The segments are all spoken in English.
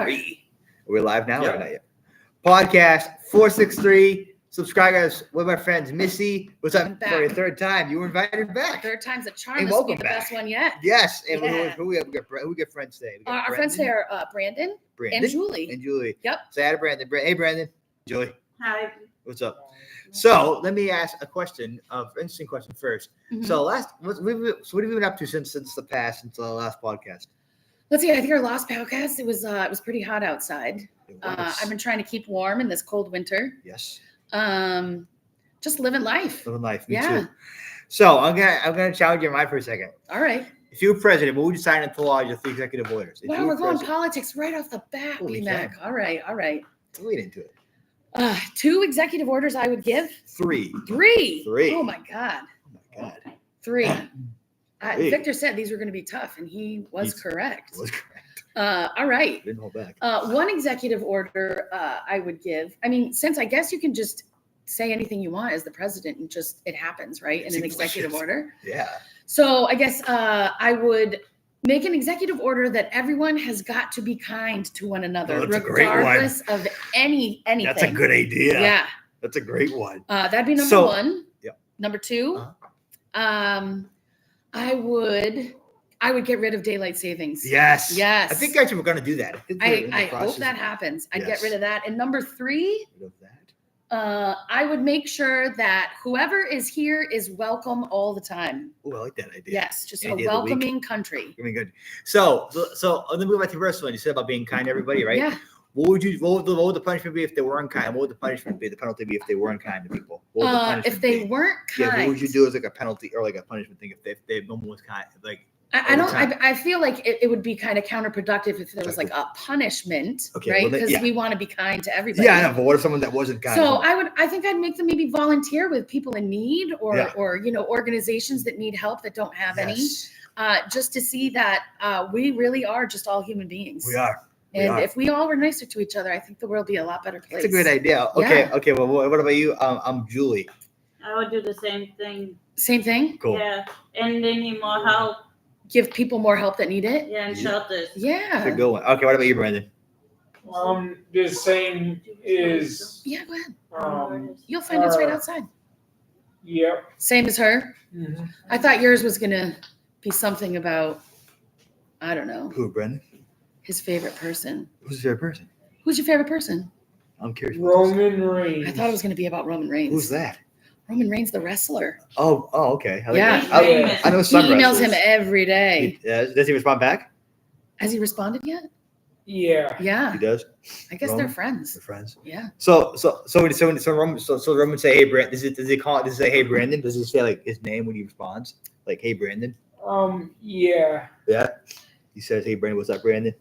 3. We're live now? Or not yet? Podcast 463. Subscribe, guys, with my friends. Missy, what's up? For your third time. You were invited back. Third time's a charm. And this will be welcome the back. best one yet. Yes. And Yeah. who we got friends today? We got Our friends today are Brandon and Julie. And Julie. Yep. Say hi to Brandon. Hey, Brandon. Julie. Hi. What's up? So let me ask a question, interesting question first. Mhm. So what have you been up to since the last podcast? Let's see. I think our last podcast, it was pretty hot outside. It was. I've been trying to keep warm in this cold winter. Yes. Just living life. Living life. Me Yeah. too. So I'm gonna challenge your mind for a second. All right. If you were president, what would you sign into law your 3 executive orders? If Wow, you were we're going president- politics right off the bat, Holy BMAC. cow. All right. Let's lead into it. 2 executive orders I would give. 3. 3. 3. Oh my God. Oh my God. 3. Hey. Victor said these were going to be tough, and he was correct. That was correct. All right. Didn't hold back. One executive order I would give. I mean, since I guess you can just say anything you want as the president and just it happens, right? In an executive order. Yeah. So I guess I would make an executive order that everyone has got to be kind to one another, Oh, that's a great one. regardless of anything. That's a good idea. Yeah. That's a great one. That'd be number So- 1. Yep. Number 2. Uh-huh. I would get rid of daylight savings. Yes. Yes. I think guys were going to do that. I hope that happens. I'd Yes. get rid of that. And number 3, Of that. I would make sure that whoever is here is welcome all the time. Oh, I like that idea. Yes, just a Idea of the week. welcoming country. I mean, good. So let me go back to the first one. You said about being kind to everybody, right? Yeah. What would the punishment be if they were unkind? What would the punishment be? The penalty be if they were unkind to people? What would the punishment If they be? weren't kind, Yeah, what would you do as like a penalty or like a punishment thing if no one was kind? Like, I feel like it would be kind of counterproductive if there was like a punishment, Okay, right? well, then- Because yeah. we want to be kind to everybody. yeah, I know, but what if someone that wasn't kind? So I think I'd make them maybe volunteer with people in need or Yeah. organizations that need help that don't have Yes, any, just to see that we really are just all human beings. we are. And if we all were nicer to each other, I think the world would be a lot better place. That's a great idea. Okay, Yeah. okay. Well, what about you? I'm Julie. I would do the same thing. Same thing. Cool. Yeah. And they need more help. Give people more help that need it. Yeah, and Yeah. shelters. That's a Yeah. good one. Okay, what about you, Brandon? The same is, Yeah, go ahead. Oh, You'll find it's right outside. yep. Same as her. Mhm. I thought yours was gonna be something about, I don't know, Who, Brandon? his favorite person. Who's your favorite person? Who's your favorite person? I'm curious. about this. Roman Reigns. I thought it was gonna be about Roman Reigns. Who's that? Roman Reigns, the wrestler. Oh, okay. I like Yeah. that. I know He some emails wrestlers. him every day. Does he respond back? Has he responded yet? Yeah. Yeah. He does. I guess Roman? they're friends. We're friends. Yeah. So Roman say, hey, Brandon. Does he say, hey, Brandon? Does he say like his name when he responds? Like, hey, Brandon. Yeah. Yeah. He says, hey, Brandon. What's up, Brandon?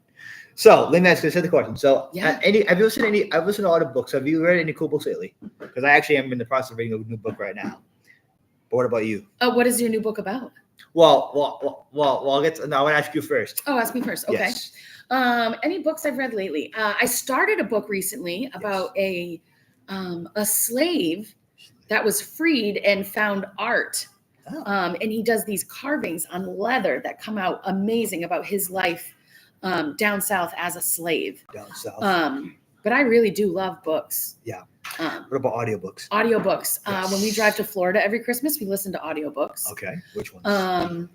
So let me ask you the question. So, Yeah. have you listened to I've listened to a lot of books. Have you read any cool books lately? Because I actually am in the process of reading a new book right now. But what about you? What is your new book about? Well, I'll get to, no, I want to ask you first. Oh, ask me first. Okay. Yes. Any books I've read lately? I started a book recently about a slave that was freed and found art. Oh. And he does these carvings on leather that come out amazing about his life down south as a slave. Down south. But I really do love books. Yeah. What about audiobooks? Audiobooks. Yes. When we drive to Florida every Christmas, we listen to audiobooks. Okay. Which ones?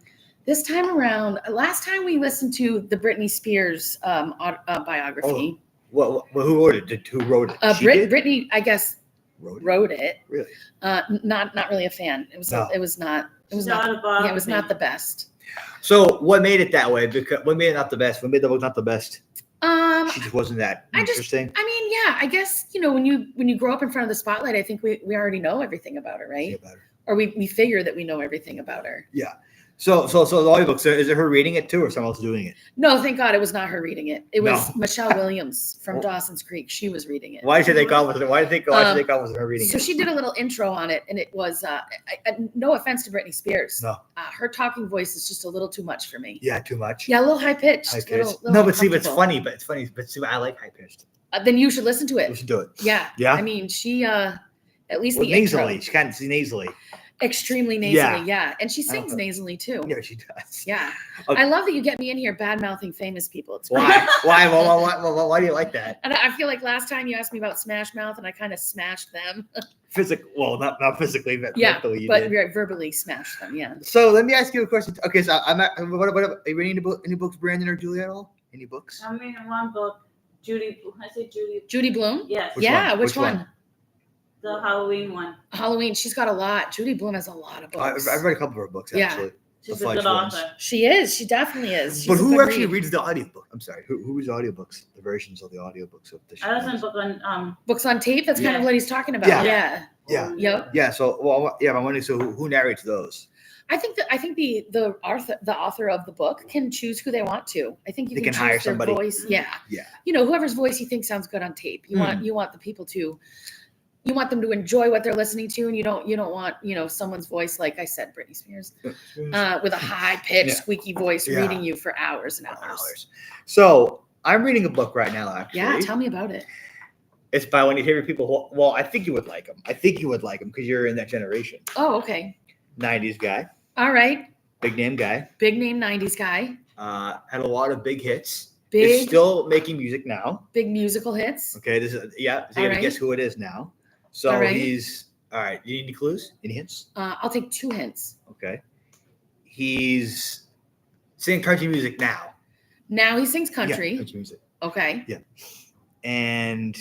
This time around, last time we listened to the Britney Spears biography. Well, who wrote it? Who wrote it? She did? Britney, I guess, wrote it. Really? Not really a fan. It was No. it was not It's not a yeah, it was not the best. So what made it that way? Because what made it not the best? What made the book not the best? She just wasn't that interesting. I mean, yeah, I guess, when you grow up in front of the spotlight, I think we already know everything about her, right? About her. Or we figure that we know everything about her. Yeah. So the audiobooks, is it her reading it too, or someone else doing it? No, thank God it was not her reading it. It was No. Michelle Williams from Dawson's Creek. She was reading it. Why should they call it? Why should they call it her reading So it? she did a little intro on it, and it was no offense to Britney Spears. No. Her talking voice is just a little too much for me. Yeah, too much. Yeah, a little high pitched. High pitched. No, but see, but it's funny. But see, I like high pitched. Then you should listen to it. We should do it. Yeah. Yeah? I mean, she at least Well, the intro. nasally. She can't see nasally. Extremely nasally, yeah. And she sings Uh-huh. nasally too. Yeah, she does. Yeah. Okay. I love that you get me in here bad mouthing famous people. It's great. Why? Why do you like that? And I feel like last time you asked me about Smash Mouth and I kind of smashed them. Well, not physically, but Yeah, mentally you but did. verbally smashed them. Yeah. So let me ask you a question. Okay, so what are you reading any books, Brandon or Julia at all? Any books? I'm reading one book, Judy. I say Judy. Judy Bloom? Yes, Which yeah, one? which Which one? one? the Halloween one. Halloween. She's got a lot. Judy Bloom has a lot of books. I've read a couple of her books Yeah. actually. She's The a good Fudge ones. author. She is. She definitely is. She's But a who good actually read. reads the audiobook? I'm sorry. Who reads audiobooks? The versions of the audiobooks of the I listen to shows? book on Books on tape? That's kind of Yeah. what he's talking about. Yeah. Yeah. Yeah. Yep. Yeah. So I'm wondering. So who narrates those? I think the author of the book can choose who they want to. I think you They can can hire choose their somebody. voice. Yeah. Yeah. You know, whoever's voice you think sounds good on tape. You want the people to you want them to enjoy what they're listening to, and you don't want, someone's voice, like I said, Britney Spears, with a high pitched Yeah. squeaky voice Yeah. reading you for hours and hours. So I'm reading a book right now. Actually, Yeah, tell me about it. it's by one of your favorite people. Well, I think you would like him. I think you would like him because you're in that generation. Oh, okay. 90s guy, All right. big name guy. Big name 90s guy. Had a lot of big hits. Is Big still making music now. big musical hits. Okay, this is So you have All to right. guess who it is now. So All right. he's all right. You need any clues? Any hints? I'll take 2 hints. Okay. He's singing country music now. Now he sings Yeah, country. country music. Okay. And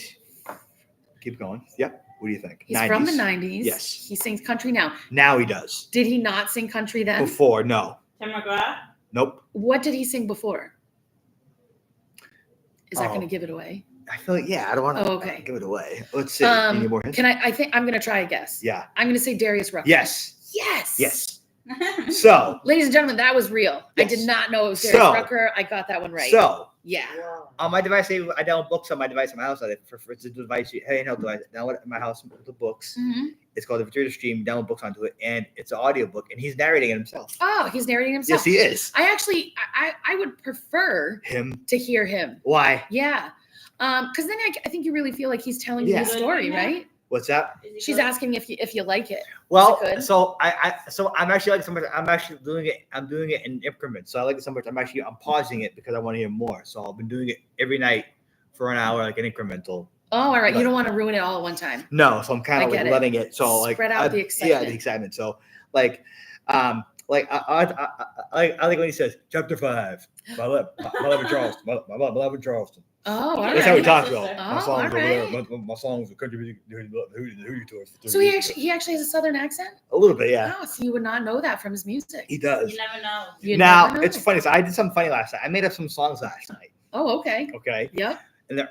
keep going. Yep. What do you think? He's from the 90s. Yes. He sings country now. Now he does. Did he not sing country then? Before, no. Tim McGrath. Nope. What did he sing before? Is that Oh. going to give it away? I feel like I don't want to Oh, okay. give it away. Let's see. Any more hints? Can I think I'm going to try a guess. Yeah. I'm going to say Darius Rucker. Yes. Yes. Yes. So Ladies and gentlemen, that was real. I Yes. did not know it was Darius So- Rucker. I got that one right. Yeah. On my device, I download books on my device in my house. For it's a device. Hey, no device. Download it in my house the books. Mhm. It's called the Victoria Stream. Download books onto it, and it's an audiobook, and he's narrating it himself. Oh, he's narrating himself. Yes, he is. I actually, I would prefer Him. to hear him. Why? Yeah. Because then I think you really feel like he's telling you Yeah. his story, Yeah. right? What's that? She's asking if you like it. Well, good? so I'm actually like so much. I'm actually doing it. I'm doing it in increments. So I like it so much. I'm pausing it because I want to hear more. So I've been doing it every night for an hour, like an incremental. Oh, all right. You Like- don't want to ruin it all at one time. No, so I'm kind I of like get it. letting it. So like Spread out the Yeah, excitement. the excitement. So like I like when he says chapter 5. My beloved Charleston. My beloved Charleston. Oh, all That's That's how he right. talks sister. about. Oh, My songs all over there. right. My songs are country music. The Hootie Tours. So he actually has a southern accent? a little bit, yeah. Oh, so you would not know that from his music. He does. You never know. You Now never know. it's funny. So I did something funny last night. I made up some songs last night. Oh, okay. Okay, Yep. and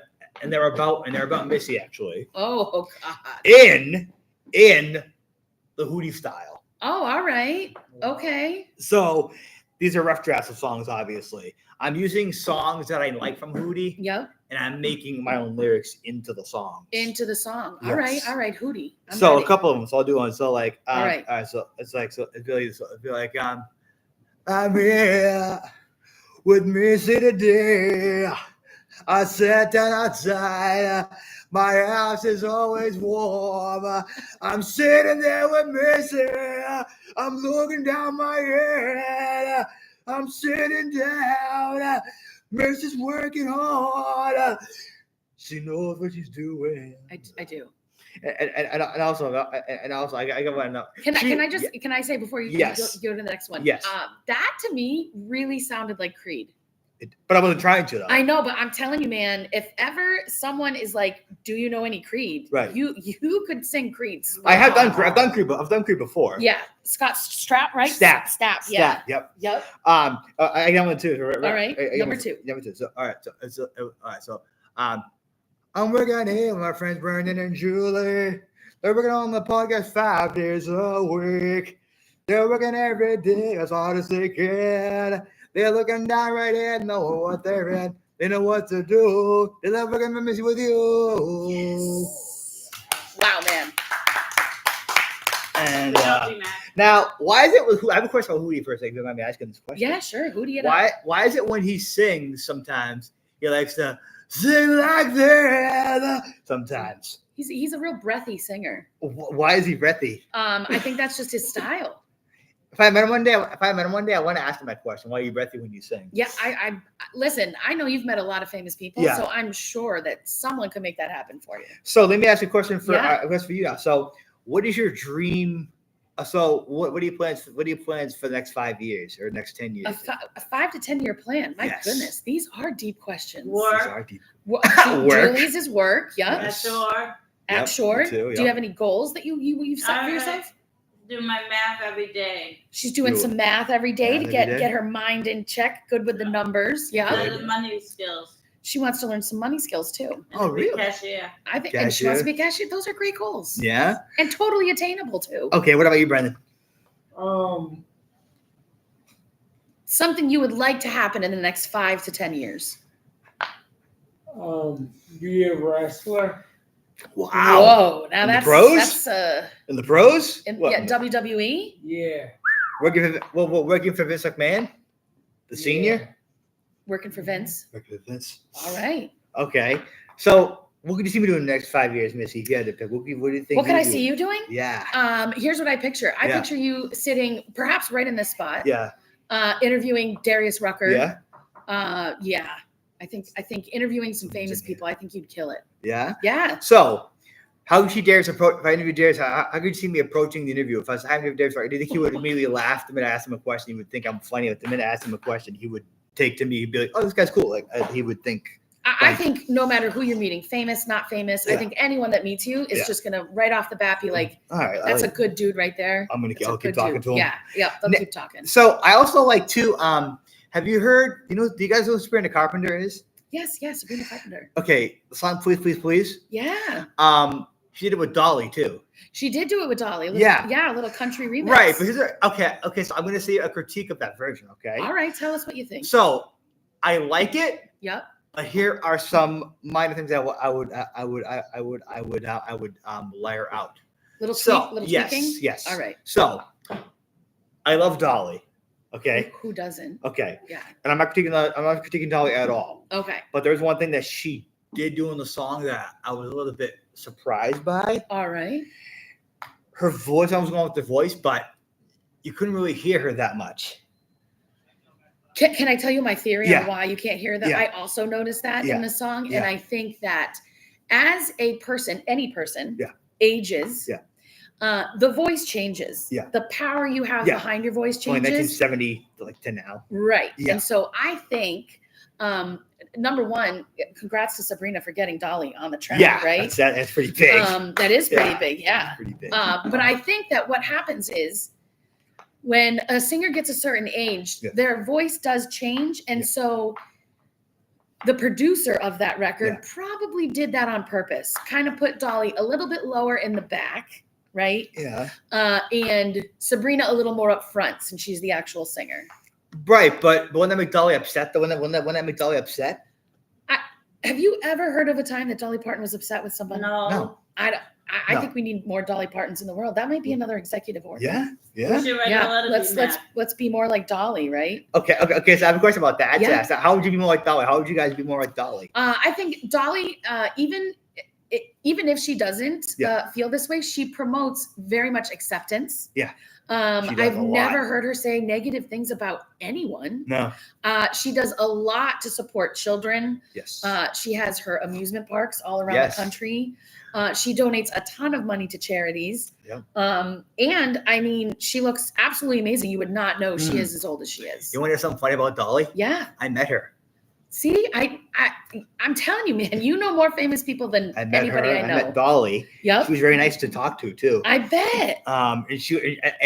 they're about Missy actually Oh, God. in the Hootie style. Oh, all right. Okay. So these are rough drafts of songs. Obviously, I'm using songs that I like from Hootie, Yep. and I'm making my own lyrics into the songs. Into the song. Yes. All right. All right. Hootie. I'm So ready. a couple of them. So I'll do one. So like, All right. So it's like it'd be like I'm here with Missy today. I sat down outside. My house is always warm. I'm sitting there with Missy. I'm looking down my head. I'm sitting down. Missy's working hard. She knows what she's doing. I do. And also I got one. Can I say before you Yes. go to the next one? Yes. That to me really sounded like Creed. But I wasn't trying to though. I know, but I'm telling you, man, if ever someone is like, "Do you know any Creed?" Right. You could sing Creed. I've done Creed before. Yeah, Scott Strapp, right? Stapp. Stapp. Yeah. Stapp, yep. Yep. I got one too. All right, I got number one. two. Number 2. So all right. So I'm working here with my friends Brandon and Julie. They're working on the podcast 5 days a week. They're working every day as hard as they can. They're looking down right here, know what they're in. They know what to do. They love working with Missy with you. Yes. Wow, man. And Good job, G-Mac. now, why is it? I have a question about Hootie for a second. If you mind me asking this question. Yeah, sure. Who do you know? Why is it when he sings sometimes he likes to sing like that. Sometimes. He's a real breathy singer. Why is he breathy? I think that's just his style. If I met him one day, I want to ask him that question. Why are you breathy when you sing? Yeah, I listen. I know you've met a lot of famous people, Yeah. so I'm sure that someone could make that happen for you. So let me ask you a question for Yeah. you now. So, what is your dream? So, what do you plans? What are your plans for the next 5 years or next 10 years? A 5 to 10 year plan. My Yes. goodness, these are deep questions. Work. These are deep. Work. Julie's is work. Yep. Yes. Sure. Yep, Act short. me too, Do you yep. have any goals that you've set for Alright. yourself? Do my math every day. She's doing Do some math every day math to every day. get her mind in check. Good with the numbers. Yeah. Learn the money skills. She wants to learn some money skills too. And Oh, be really? Cashier. I think and she wants to Cashier. be a cashier. Those are great goals. Yeah. And totally attainable too. Okay. What about you, Brendan? Something you would like to happen in the next 5 to 10 years. Be a wrestler. Wow. Whoa. Now In the that's pros? that's In the pros? What? yeah, WWE. Yeah. Working for Vince McMahon, the senior. Working for Vince. Working for Vince. All right. Okay. So, what could you see me doing in the next 5 years, Missy? If you had to pick, what do you think? What could I do? see you doing? Yeah. Here's what I picture. I Yeah. picture you sitting perhaps right in this spot, Yeah. interviewing Darius Rucker. Yeah. Yeah. I think interviewing some famous Virginia. people, I think you'd kill it. Yeah. Yeah. So, how would you Darius approach? If I interviewed Darius, how could you see me approaching the interview? If I was having Darius, do you think he would immediately laugh the minute I asked him a question? He would think I'm funny. But the minute I asked him a question, he would take to me. He'd be like, "Oh, this guy's cool." Like he would think. I think no matter who you're meeting, famous, not famous, I Yeah. think anyone that meets you is Yeah. just gonna right off the bat be like, All right. "That's a good dude right there." I'm gonna That's a I'll keep good talking dude. to him. Yeah. Yeah. They'll Ne- keep talking. So I also like to. Have you heard? Do you guys know who Sabrina Carpenter is? Yes. Yes. Sabrina Carpenter. Okay, the song "Please, Please, Please." Yeah. She did it with Dolly too. She did do it with Dolly. A little, Yeah. Yeah. A little country remix. Right, but okay. So I'm gonna say a critique of that version. Okay. All right. Tell us what you think. So I like it. Yep. But here are some minor things that I would layer out. Little So tweak, little yes, tweaking. yes. All right. So I love Dolly. Okay. Who doesn't? Okay. Yeah. And I'm not critiquing Dolly at all. Okay. But there's one thing that she did do in the song that I was a little bit surprised by. All right. Her voice, I was going with the voice, but you couldn't really hear her that much. Can I tell you my theory Yeah. on why you can't hear that? Yeah. I also noticed that Yeah. in the song. Yeah. And I think that as a person, any person Yeah. ages, Yeah. The voice changes. Yeah. The power you have Yeah. behind your voice Only changes. 1970 to now. Right. Yeah. And so I think, number one, congrats to Sabrina for getting Dolly on the track, Yeah. right? That's pretty big. That is pretty Yeah. big. Yeah. Pretty big. But I think that what happens is when a singer gets a certain age, Yeah. their voice does change. And Yeah. so the producer of that record Yeah. probably did that on purpose, kind of put Dolly a little bit lower in the back, right? Yeah. And Sabrina a little more up front since she's the actual singer. Right, but when that make Dolly upset, when that make Dolly upset, Have you ever heard of a time that Dolly Parton was upset with someone? No. I No. think we need more Dolly Partons in the world. That might be another executive order. We should write a Yeah. letter Let's be more like Dolly, right? Okay. So I have a question about that. Yeah. So how would you be more like Dolly? How would you guys be more like Dolly? I think Dolly, even if she doesn't Yeah. feel this way, she promotes very much acceptance. Yeah. She does I've a lot. never heard her say negative things about anyone. No. She does a lot to support children. Yes. She has her amusement parks all around Yes. the country. She donates a ton of money to charities. Yeah. And I mean, she looks absolutely amazing. You would not know she Mm. is as old as she is. You want to hear something funny about Dolly? Yeah. I met her. See, I'm telling you, man, you know more famous people than I met anybody her. I know. met Dolly. Yep. She was very nice to talk to too. I bet. And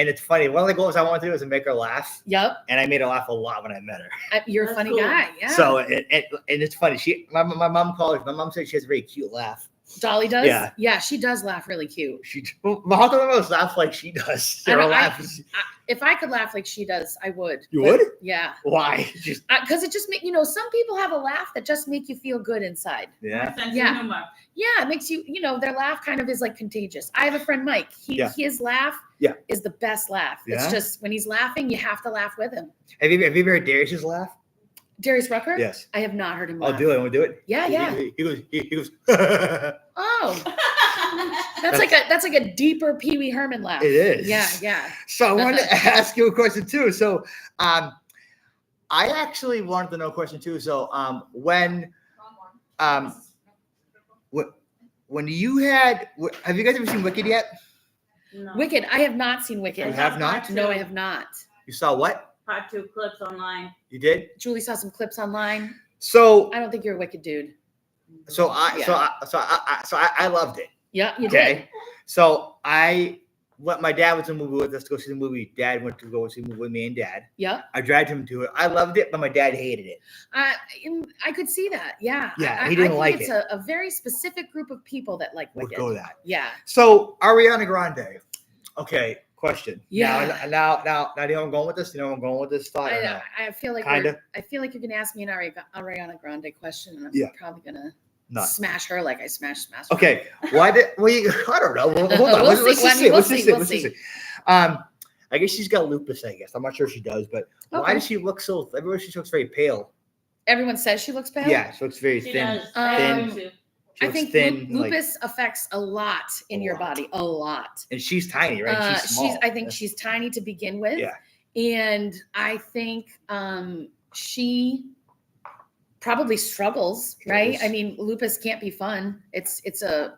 it's funny. One of the goals I wanted to do was to make her laugh, Yep. and I made her laugh a lot when I met her. You're a That's funny cool. guy. Yeah. So and it's funny. My mom called her. My mom said she has a very cute laugh. Dolly does? Yeah. Yeah, she does laugh really cute. How come I laugh like she does? I Her don't- laugh is- If I could laugh like she does, I would. You But, would? Yeah. Why? Just Because it just some people have a laugh that just make you feel good inside. yeah. Sense of Yeah. humor. Yeah, it makes you, their laugh kind of is like contagious. I have a friend, Mike. Yeah. His laugh Yeah. is the best laugh. It's Yeah? just when he's laughing, you have to laugh with him. Have you ever heard Darius's laugh? Darius Rucker? Yes. I have not heard him I'll laugh. do it. Want to do it? Yeah, yeah. He goes. Oh, that's like a deeper Pee Wee Herman laugh. It is. Yeah, yeah. So I wanted to ask you a question too. So, I actually wanted to know a question too. So, when you have you guys ever seen Wicked yet? No. Wicked. I have not seen Wicked. You have not? No, I have not. You saw what? Part 2 clips online. You did? Julie saw some clips online. So, I don't think you're a Wicked dude. I loved it. Yeah, you Okay. did. So my dad went to the movie with us to go see the movie. Dad went to go see the movie with me and Dad. Yeah. I dragged him to it. I loved it, but my dad hated it. I could see that. Yeah. Yeah, I he didn't think like it's it. a very specific group of people that like We'll Wicked. go that. Yeah. So Ariana Grande. Okay, question. Yeah. Now, do you know where I'm going with this? Do you know where I'm going with this thought? Or no? I feel like Kinda. I feel like you're gonna ask me an Ariana Grande question, and I'm Yeah. probably gonna No. smash her like I smashed Smash. Okay. Why did we? I don't know. Hold on. We'll Let's see. just see. We'll Let's just see. see. We'll Let's just see. see. I guess she's got lupus. I guess I'm not sure if she does, but why Okay. does she look so? Everywhere she looks very pale. Everyone says she looks pale. Yeah, she looks very She thin. does. Thin. Too. She I looks think thin, like- lupus affects a lot in A your lot. body. A lot. and she's tiny, right? She's small. I think she's tiny to begin with. Yeah. And I think she probably struggles, right? I mean, lupus can't be fun. It's a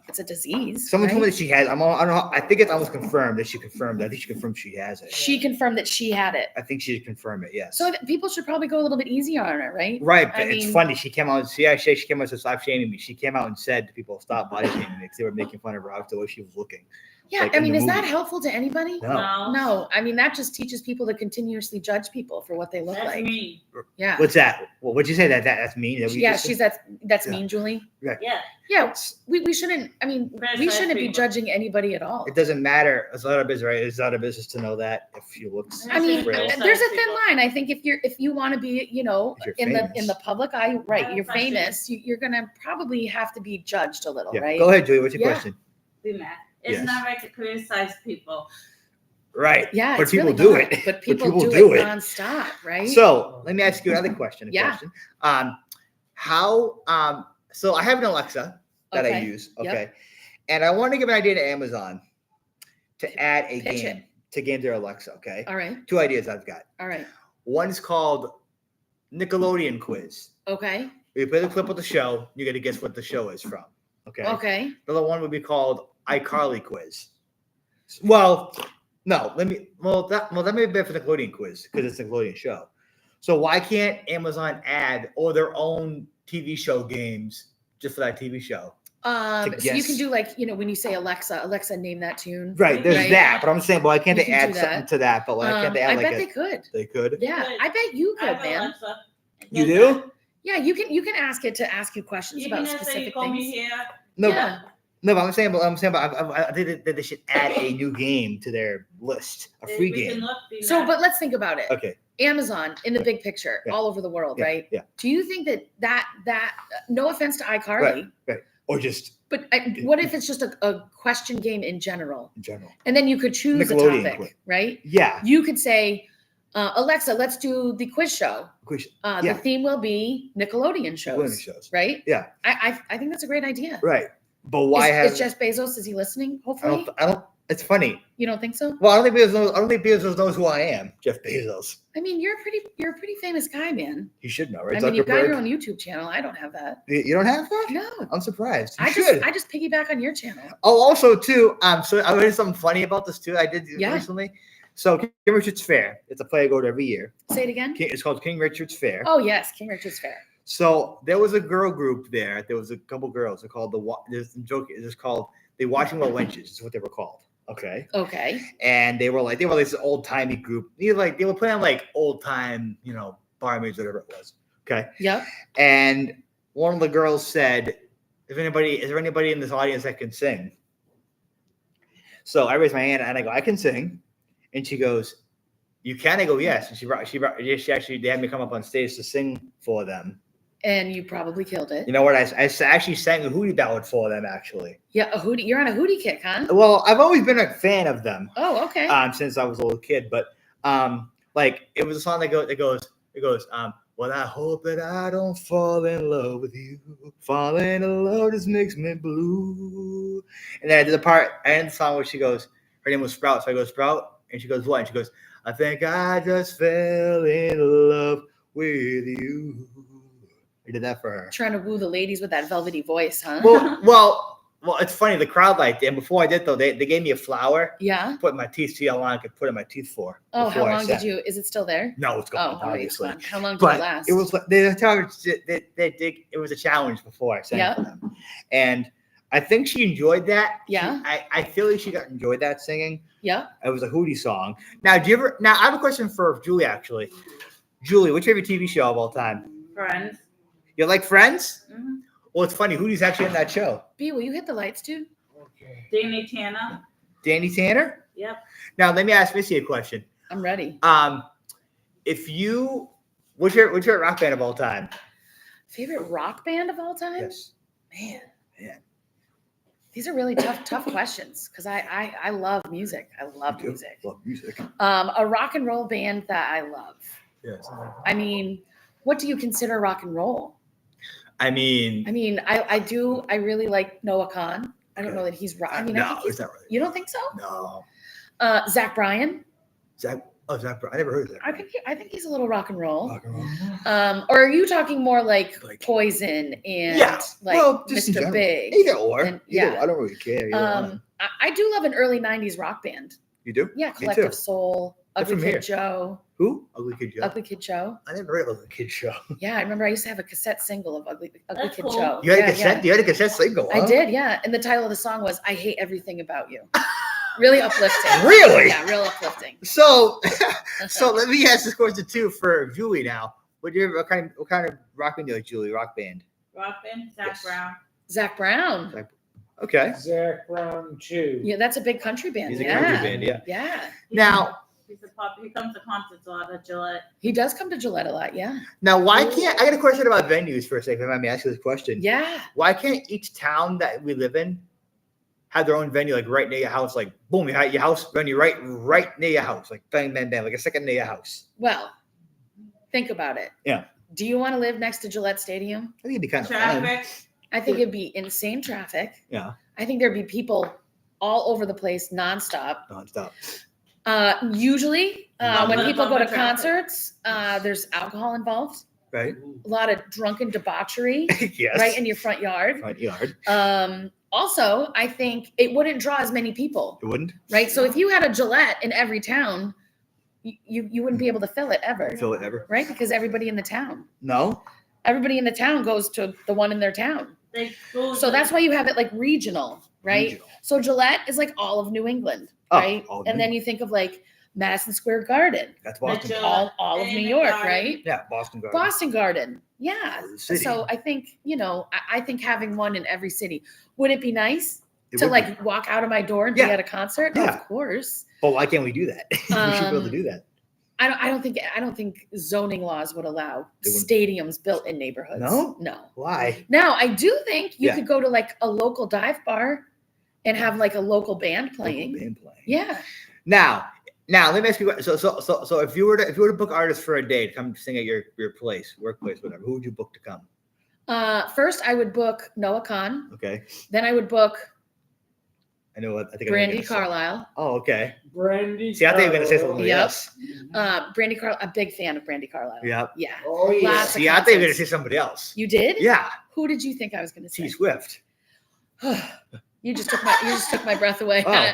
it's a disease. someone told me right? that she has. I don't know. I think it's almost confirmed that she confirmed. I think she confirmed she has it. She confirmed that she had it. I think she confirmed it. Yes. So people should probably go a little bit easier on her, right? Right, but I it's mean- funny. She came out. She came out to stop shaming me. She came out and said to people, "Stop body shaming me," because they were making fun of her out the way she was looking. Yeah, Like I in mean, the is that movie. helpful to anybody? No. No, I mean that just teaches people to continuously judge people for what they look That's like. me. Yeah, What's that? Well, what'd you say? That's mean. That we yeah, just said? she's that's Yeah. mean, Julie. Yeah. Yeah, we shouldn't. I mean, we Criticize shouldn't be people. judging anybody at all. It doesn't matter. It's not a business, right? It's not a business to know that if she looks. I mean, frail. Criticize there's a thin people. line. I think if you want to be, you know, If you're in famous. the public eye, right? have You're a question. famous. You're gonna probably have to be judged a little, Yeah. right? Go ahead, Julie. What's your Yeah. question? Be mad. It's Yes. not right to criticize people. Right. Yeah, But it's people really do not. it. But people, people do, do it it. nonstop, right? So let me ask you another question. Yeah. So I have an Alexa that I Okay. use. Yep. Okay. And I want to give an idea to Amazon to add a Pitch game it. to game their Alexa. Okay. all right, 2 ideas I've got. all right, One's called Nickelodeon Quiz. okay, You play the clip of the show, you got to guess what the show is from. Okay. okay. Another one would be called iCarly Quiz. Well, no, that may be better for Nickelodeon Quiz because it's a Nickelodeon show. So why can't Amazon add all their own TV show games just for that TV show? So you guess. can do like, you know, when you say Alexa, name that tune. Right, there's Right. that, but I'm saying, why can't You they can add do something that. to that? But why can't they add I like bet a, they could. they could? Yeah, Good. I bet you I could, have man. Alexa. It You does do? that. Yeah, you can ask it to ask you questions Even about if you specific call me things. here, No, Yeah. no, but I think that they should add a new game to their list, a free we can game. look. Be So, mad. but let's think about it. Okay. Amazon in the big picture, Yeah. all over the world, Yeah, right? yeah. Do you think that no offense to iCarly, Or just but what if it's just a question game in general? in general. And then you could choose a Nickelodeon topic, quiz. right? Yeah. You could say, Alexa, let's do the quiz show. Quiz. The Yeah. theme will be Nickelodeon shows, Nickelodeon shows. right? Yeah. I think that's a great idea. Right. But why have is Jeff Bezos? Is he listening? I Hopefully, don't it's funny. you don't think so? Well, I don't think Bezos knows who I am, Jeff Bezos. I mean, you're a pretty famous guy, man. He should know, right? I mean, you've got Zuckerberg? your own YouTube channel. I don't have that. You don't have that? No, I'm surprised. You I should. just piggyback on your channel. Oh, also too, so I heard something funny about this too. I did Yeah. recently. So King Richard's Fair, it's a play I go to every year. Say it again. It's called King Richard's Fair. Oh yes, King Richard's Fair. So there was a girl group there. There was a couple girls. They're called there's some joke. It's called the Washington Wenches. Is what they were called. Okay. Okay. And they were this old timey group. They were playing like old time, barmaids, whatever it was. Okay. Yep. And one of the girls said, is there anybody in this audience that can sing? So I raised my hand and I go, I can sing. And she goes, you can? I go, yes. And she actually, they had me come up on stage to sing for them. And you probably killed it. You know what? I actually sang a hootie ballad for them, actually. Yeah, a hootie. You're on a hootie kick, huh? Well, I've always been a fan of them Oh, okay. since I was a little kid. But it was a song that goes, It goes, well, I hope that I don't fall in love with you. Falling in love just makes me blue. And then I did the part, I ended the song where she goes, her name was Sprout. So I go, Sprout. And she goes, what? And she goes, I think I just fell in love with you. I did that for her. Trying to woo the ladies with that velvety voice, huh? Well, it's funny. The crowd liked it. And before I did, though, they gave me a flower. Yeah. Put in my teeth. See how long I could put in my teeth for. Oh, how before I long sat. did you? Is it still there? No, it's gone, Oh, obviously. it's gone. How long did But it last? it was like it was a challenge before I sang Yeah. for them, and I think she enjoyed that. Yeah. I feel like she enjoyed that singing. Yeah. It was a Hootie song. Now, do you ever? Now, I have a question for Julie. Actually, Julie, what's your favorite TV show of all time? Friends. You like Friends? Mhm. Well, it's funny. Hootie's actually in that show. B, will you hit the lights, dude? Okay. Danny Tanner. Danny Tanner. Yep. Now, let me ask Missy a question. I'm ready. If you, what's your rock band of all time? Favorite rock band of all time? Yes. Man. Man. These are really tough questions because I love music. I love music. Love music. A rock and roll band that I love. Yes. I mean, what do you consider rock and roll? I mean, I really like Noah Khan. I don't Okay. know that he's rock. I mean, I no, think he's, it's not really. you don't think so? No. Zach Bryan. Zach. I never heard of that. I think he's a little rock and roll. Rock and roll. Or are you talking more like Like- Poison and Yeah, like well, just in Mr. general. Big? Either or. And- Either yeah. I don't really care. Either one. I do love an early '90s rock band. You do? Yeah, Me Collective too. Soul, They're Ugly from Kid here. Joe, Who? Ugly Kid Joe. Ugly Kid Joe. I never heard of Ugly Kid Joe. Yeah, I remember I used to have a cassette single of Ugly That's Kid cool. Joe. You had Yeah, a cassette. yeah. You had a cassette single. I Huh? did, yeah. And the title of the song was "I Hate Everything About You." Really uplifting. Really? Yeah, real uplifting. So, so let me ask this question too for Julie now. What kind of rock band do you like, Julie? Rock band. Rock band. Zach Yes. Brown. Zach Brown. Okay. Zach Brown too. Yeah, that's a big country band. He's a yeah. country band, yeah. Yeah. Now, He comes to concerts a lot at Gillette. He does come to Gillette a lot. Yeah. why can't I got a question about venues for a second? If I may ask you this question. Yeah. Why can't each town that we live in have their own venue, like right near your house? Like, boom, you have your house venue right near your house, like bang, bang, bang, like a second near your house. Well, think about it. Yeah. Do you want to live next to Gillette Stadium? I think it'd be kind of fun. Traffic. I think it'd be insane traffic. Yeah, I think there'd be people all over the place nonstop. nonstop. Usually, when Love people go to traffic. concerts, there's alcohol involved, Right? a lot of drunken debauchery Yes. right in your front yard. Front yard. Also, I think it wouldn't draw as many people, It wouldn't right? So if you had a Gillette in every town, you wouldn't be able to fill it ever, fill it ever. right? Because everybody in the town goes to the one in their town. They go So that's why you have it like regional, right? Regional. So Gillette is like all of New England, Oh, right? all of And New then you think of like Madison Square Garden, That's Boston. Mitchell. all of In New the York, garden. right? Yeah, Boston Garden. Boston Garden, yeah. The city. So I think I think having one in every city. Would it be nice It to would be. like walk out of my door and Yeah. be at a concert? Yeah. Of course. But why can't we do that? We should be able to do that. I don't think zoning laws would allow They wouldn't. stadiums built in neighborhoods. No? No. Why? Now I do think you Yeah. could go to like a local dive bar and have like a local band playing. Local band playing. Yeah. Now, let me ask you. So if you were to book artists for a day to come sing at your place, workplace, whatever, who would you book to come? First I would book Noah Khan. Okay, Then I would book I know what I think. Brandy Carlisle. Oh, okay. Brandy. See, I think you're gonna say Carlisle. something Yep. else. Brandy Carlisle. A big fan of Brandy Carlisle. Yeah. Yeah. Oh yeah. Lots of See, I think you're gonna concerts. say somebody else. You did? Yeah, Who did you think I was going to say? T Swift. You just took my breath away. Oh.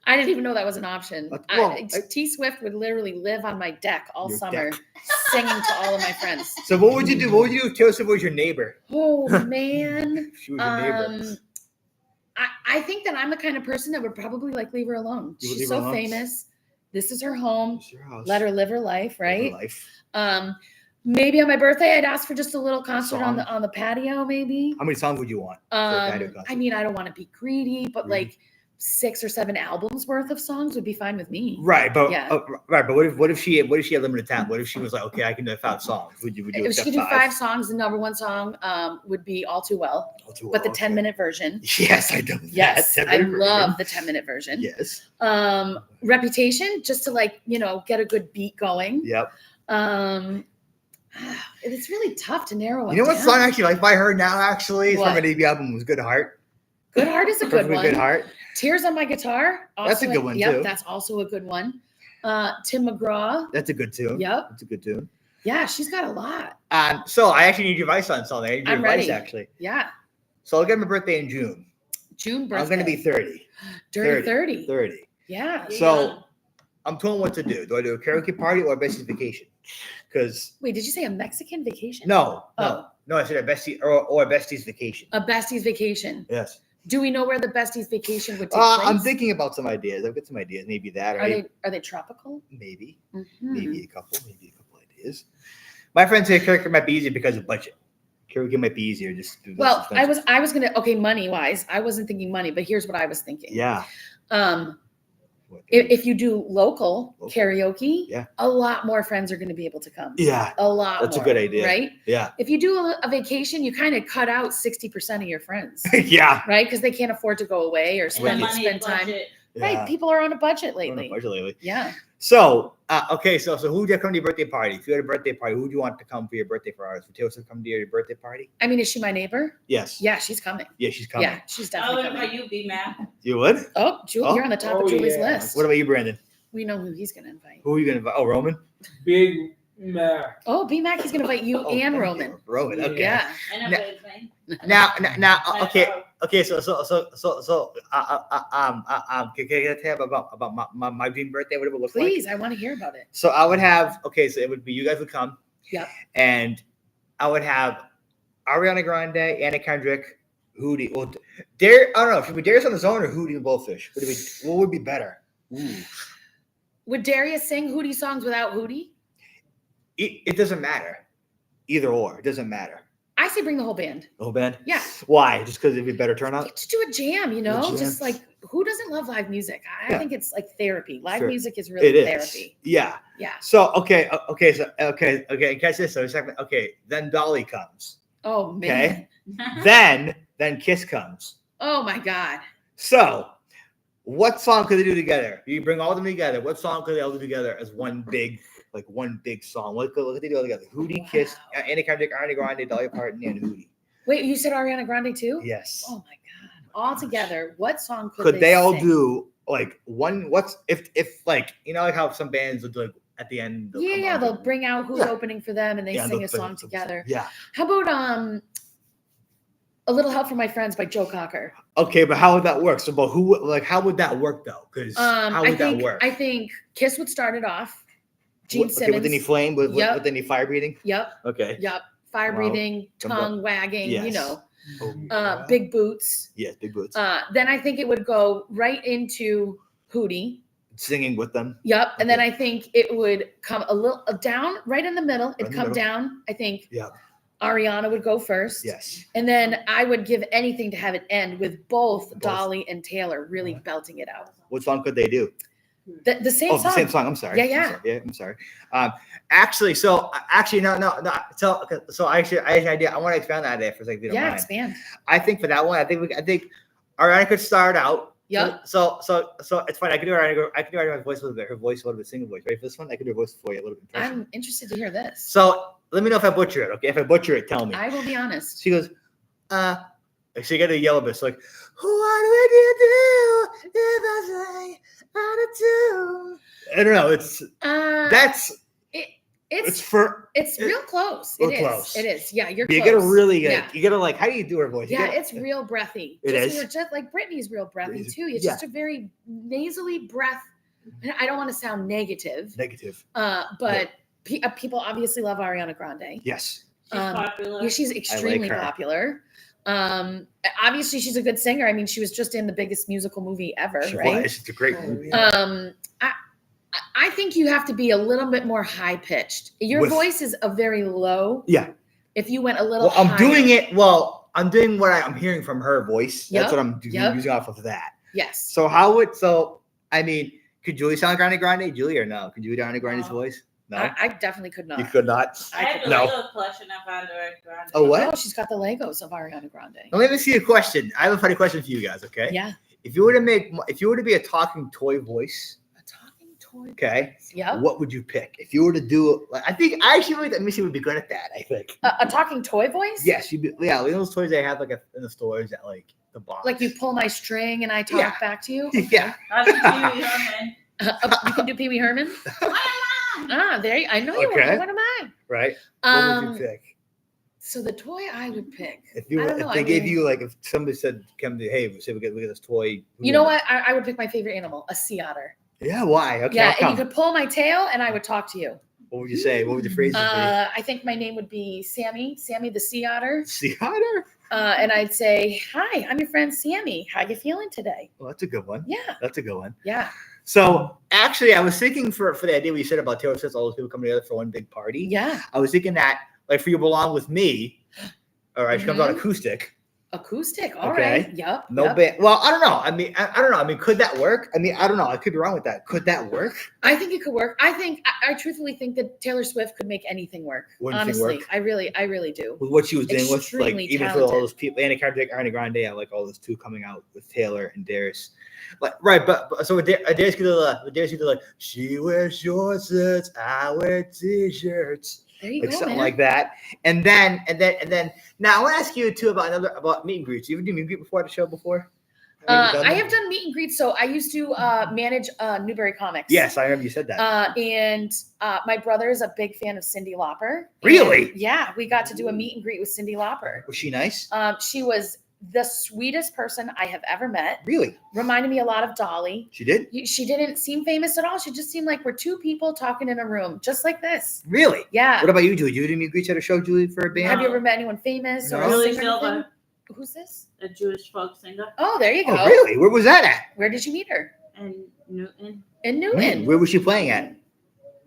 I didn't even know that was an option. Well, T Swift would literally live on my deck all Your summer, deck. singing to all of my friends. So what would you do? What would you do if Taylor Swift was your neighbor? Oh man. If she was your neighbor. I think that I'm the kind of person that would probably like leave her alone. You would She's leave her so alone? famous. This is her home. It's your house. Let her live her life, Live her right? life. Maybe on my birthday, I'd ask for just a little concert on Song. the patio, maybe. How many songs would you want? for a patio concert? I mean, I don't want to be greedy, but Greedy. like 6 or 7 albums worth of songs would be fine with me. Right, but Yeah. But what if she had limited time? What if she was like, okay, I can do 5 songs? Would you If she accept could do 5? 5 songs, the number 1 song would be All Too Well, Oh, too but the well, 10-minute version. Yes, I do. Yes, that. I 10-minute love the 10-minute version. version. Yes. Reputation, just to like, get a good beat going. Yep. It's really tough to narrow it You know what down. song I actually like by her now? Actually, it's from What? an AV album. Was Good Heart. Good Heart is a good Perfectly one. Good Heart. Tears on My Guitar. That's a good one, Yep, too. that's also a good one. Tim McGraw. That's a good tune. Yep. That's a good tune. Yeah, she's got a lot. So I actually need your advice on something. I need your I'm advice ready. actually. Yeah. So I'll get my birthday in June. June birthday. I'm going to be 30. Dirty 30. 30. Yeah. You're So young. I'm torn what to do. Do I do a karaoke party or a besties vacation? Because Wait, did you say a Mexican vacation? no, Oh. I said a bestie or a besties vacation. A besties vacation. Yes. Do we know where the besties vacation would take place? I'm thinking about some ideas. I've got some ideas. Maybe that, or Are they tropical? maybe Mhm. a couple ideas. My friend said karaoke might be easier because of budget. Karaoke might be easier just. because Well, it's I expensive. was gonna money wise. I wasn't thinking money, but here's what I was thinking. Yeah. What, If you do local Local. karaoke, Yeah. a lot more friends are going to be able to come. yeah. A lot. That's a more, good idea. right? Yeah. If you do a vacation, you kind of cut out 60% of your friends, yeah. right? Because they can't afford to go away or And the spend money spend time. budget. Right? People are on a budget We're on a lately. budget lately. Yeah. So, okay, so who would you come to your birthday party? If you had a birthday party, who would you want to come for your birthday for ours? Would Taylor Swift come to your birthday party? I mean, is she my neighbor? Yes. Yeah, she's coming. Yeah, she's coming. Yeah, she's I definitely would coming. invite you, B-Man. You would? Oh, Julie, Oh. you're on the top Oh, of Julie's yeah. list. What about you, Brandon? We know who he's going to invite. Who are you going to invite? Oh, Roman? Big Mac. Oh, B Mac, he's going to invite you Oh, and thank Roman. you. Roman, okay. Yeah. I know Now- his name. Now, I okay, know. okay. So, can I tell you about my dream birthday? What it would look like? Please, I want to hear about it. So I would have. Okay, so it would be you guys would come. Yep. And I would have Ariana Grande, Anna Kendrick, Hootie. Well, Dare. I don't know. Should we Darius on his own or Hootie and Blowfish? What would be better? Ooh. Would Darius sing Hootie songs without Hootie? It doesn't matter. Either or. It doesn't matter. I say bring the whole band. The whole band? Yeah. Why? Just because it'd be a better turnout? Just do a jam, you know? jam. Just like, who doesn't love live music? I Yeah. think it's like therapy. Live Sure. music is really It is. therapy. Yeah. Yeah. So okay. Catch this. So okay. Then Dolly comes. Oh, man. Okay. Then Kiss comes. Oh, my God. So, what song could they do together? You bring all of them together. What song could they all do together as one big song? What could they do all together? Hootie, Kiss, Wow. Anna Kendrick, Ariana Grande, Dolly Parton, and Hootie. Wait, you said Ariana Grande too? Yes. Oh, my God. All together. What song could they all sing? do like one? What's if like like how some bands would do like at the end? Yeah, come yeah. on, They'll bring out who's Yeah. opening for them and they yeah, sing they'll a song play- together. Yeah. How about A Little Help from My Friends by Joe Cocker? Okay, but how would that work? So, but who how would that work though? Because how would that work? I think Kiss would start it off. Gene Okay, Simmons. with any flame, with Yep. any fire breathing? Yep. Okay. Yep. Fire Wow. breathing, Come on. tongue wagging, you Yes. know, Oh, big boots. yes, big boots. Then I think it would go right into Hootie. Singing with them. Yep. And then Okay. I think it would come a little down right in the middle. It'd in the come middle. down. I think Yeah. Ariana would go first. Yes. And then I would give anything to have it end with both Both. Dolly and Taylor really belting it out. What song could they do? The same Oh, song. the same song. I'm sorry. Yeah, I'm yeah. sorry. I'm sorry. Actually, no. So I idea. I want to expand that idea for a second. If you don't Yeah, mind. expand. I think for that one, I think Ariana could start out. Yep. So it's fine. I can do Ariana's voice a little bit. Her voice a little bit, single voice. Ready for this one? I can do her voice for you a little bit. Impression. I'm interested to hear this. So let me know if I butcher it. Okay, if I butcher it, tell me. I will be honest. She goes, so you got to yell a bit. So like, what would you do if I say out of tune? I don't know. It's It's for real close. we're It is. close. It is. Yeah, you're you close. gotta really Yeah. you gotta like how do you do her voice? You Yeah, gotta- it's real breathy. It Just- is. You're just like Britney's real breathy Breathy. too. It's Yeah. just a very nasally breath. I don't want to sound negative, negative. but people obviously love Ariana Grande. Yes. She's Um, popular. Yeah, she's extremely her. popular. Obviously, she's a good singer. I mean, she was just in the biggest musical movie ever, She right? was. It's a great Oh, movie. yeah. I think you have to be a little bit more high pitched. Your With- voice is a very low. Yeah. If you went a little, Well, I'm higher- doing it. Well, I'm doing what I'm hearing from her voice. Yep, That's what I'm yep. using off of that. Yes. So I mean, could Julie sound like Ariana Grande? Julie or no? Could Julie do Ariana Grande's No. voice? No. I definitely could not. You could not. I have a No. Lego collection of Ariana Grande. Oh, what? Oh, she's got the Legos of Ariana Grande. Now, let me see a question. I have a funny question for you guys. Okay. Yeah. If you were to be a talking toy voice, A talking Toy. Okay. Yep. What would you pick if you were to do? Like, I think I actually think that Missy would be good at that. I think. A talking toy voice? Yes, you'd be. Yeah, like those toys they have like in the stores at like the box. Like you pull my string and I talk Yeah. back to you? Yeah. I'll be Pee Wee Herman. You can do Pee Wee Herman? There you, I know you Okay. are. What am I? Right. What would you pick? So the toy I would pick. If you I were, don't know, if they I gave mean- you like if somebody said come to hey say we get this toy. who You know want what? I would pick my favorite animal, a sea otter. it? Yeah. Why? Okay. Yeah, how and you come? could pull my tail and I would talk to you. What would you say? What would the phrase be? I think my name would be Sammy the sea otter. Sea otter. And I'd say, hi, I'm your friend Sammy. How you feeling today? Well, that's a good one. Yeah, That's a good one. yeah, So actually, I was thinking for the idea we said about Taylor Swift, all those people coming together for one big party. yeah. I was thinking that like for you belong with me. All right, she comes out acoustic. Acoustic. All Okay. right. Yep. No yep. band. Well, I don't know. I mean, I don't know. I mean, could that work? I mean, I don't know. I could be wrong with that. Could that work? I think it could work. I truthfully think that Taylor Swift could make anything work. Would anything Honestly, work? I really do. With what she was doing with like Extremely even for all talented. those people, Anna Kendrick, Ariana Grande, I like all those two coming out with Taylor and Darius. Like right, but so Darius could do like she wears short shirts, I wear t-shirts. There you Like go, something man. like that. And then now I want to ask you too about meet and greets. You ever do meet and greet before the show before? I have done meet and greets. So I used to manage Newberry Comics. Yes, I remember you said that. And my brother is a big fan of Cyndi Lauper. Really? And, yeah, we got to do a meet and greet with Cyndi Lauper. Was she nice? She was the sweetest person I have ever met. Really? Reminded me a lot of Dolly. She did? She didn't seem famous at all. She just seemed like we're two people talking in a room, just like this. Really? Yeah. What about you, Julie? Did you do meet and greets at a show, Julie, for a band? Have you ever met anyone famous or No. a Julie singer or anything? Silver, Who's this? a Jewish folk singer, Oh, there you go. Oh, really? Where was that at? Where did you meet her? and Newton. In Newton. Where was she playing at?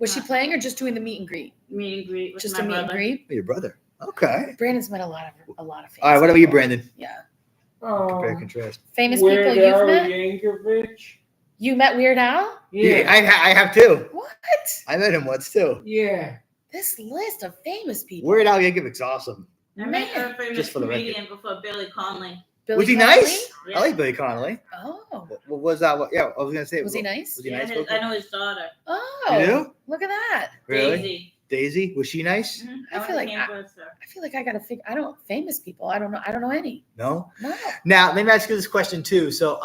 Was she playing or just doing the meet and greet? Meet and greet with Just my a meet brother. and greet. Your brother. Okay. Brandon's met a lot of famous. All right. What about you, people. Brandon? Yeah. Compare Um, contrast. Famous Weird people you've Al met? Yankovic. You met Weird Al? Yeah, Yeah. I have too. What? I met him once too. Yeah. This list of famous people. Weird Al Yankovic's awesome. I met her famous Just for the record. comedian before Billy Conley. Billy Was he Connolly? nice? Yeah. I like Billy Connolly. Oh. What was that? Yeah, I was gonna say. Was he nice? Was he Yeah, nice? I know his daughter, Oh. You do? Look at that. Really? Daisy. Daisy? Was she nice? Mhm. I went feel to like camp with her. I feel like I gotta figure. I don't famous people. I don't know any. No. No. Now let me ask you this question too. So,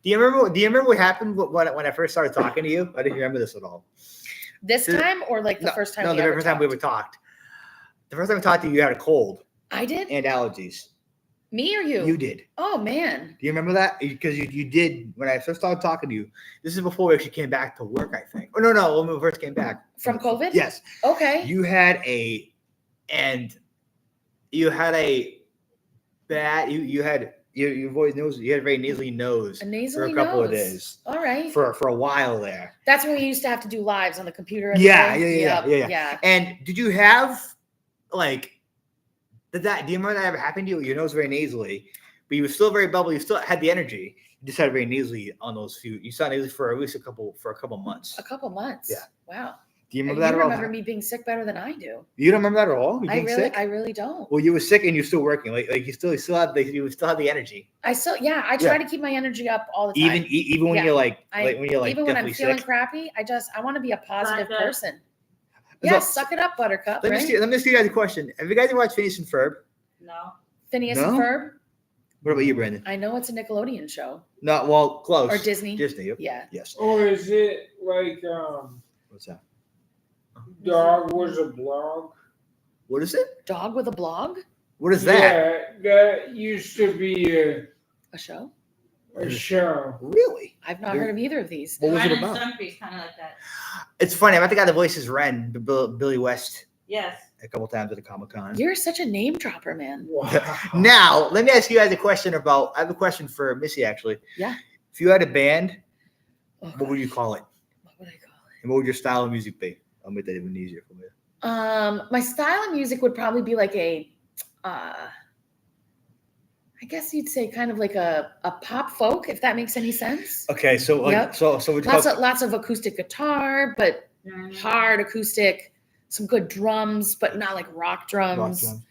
do you remember what happened when I first started talking to you? I didn't remember this at all. This Did- time or like the first time? No, we the ever first time we talked? ever talked. The first time we talked to you, you had a cold I did. and allergies. Me or you? You did. Oh man. Do you remember that? Because you did when I first started talking to you. This is before we actually came back to work, I think. Oh no, when we first came back From COVID? Yes, Okay. you had a bad. You had your voice nose. You had a very nasally nose A for nasally a couple nose. of days. All right. For a while there. That's when we used to have to do lives on the computer. and Yeah, everything. yeah. Yeah. And did you have like do you remember that ever happened to you? Your nose was very nasally, but you were still very bubbly. You still had the energy. You just had very nasally on those few. You sounded nasally for at least a couple months. A couple months. Yeah. Wow. Do you And remember that you at all? remember me being sick better than I do. You don't remember that at all? You I being really, sick? I really don't. Well, you were sick and you're still working. Like you still had you still had the energy. I try to keep my energy up all the time. Even when Yeah. you're like I- when you're like Even when I'm definitely feeling sick. crappy, I want to be a positive Like that. person. Yeah, So- suck it up, Buttercup. Let me Right? let me ask you guys a question. Have you guys ever watched Phineas and Ferb? No. Phineas No? and Ferb. What about you, Brandon? I know it's a Nickelodeon show No, well, close. or Disney. Disney. Yep. Yeah. Yes. Or is it like What's that? Dog was a blog? What is it? Dog with a blog. What is that? Yeah, that used to be A show. a show. Really? I've not heard of either of these. What was it Ren and about? Stumpy's kind of like that. It's funny. I met the guy that voices Ren, Billy West, Yes. a couple times at a Comic Con. You're such a name dropper, man. Wow. Now, let me ask you guys a question about. I have a question for Missy, actually. Yeah. If you had a band, Oh, what would you call it? what would I call it? And what would your style of music be? I'll make that even easier for you. My style of music would probably be like I guess you'd say kind of like a pop folk, if that makes any sense. Okay, so like, Yep. so would you call Lots of acoustic guitar, but hard acoustic, some good drums, but not like rock drums. rock drum?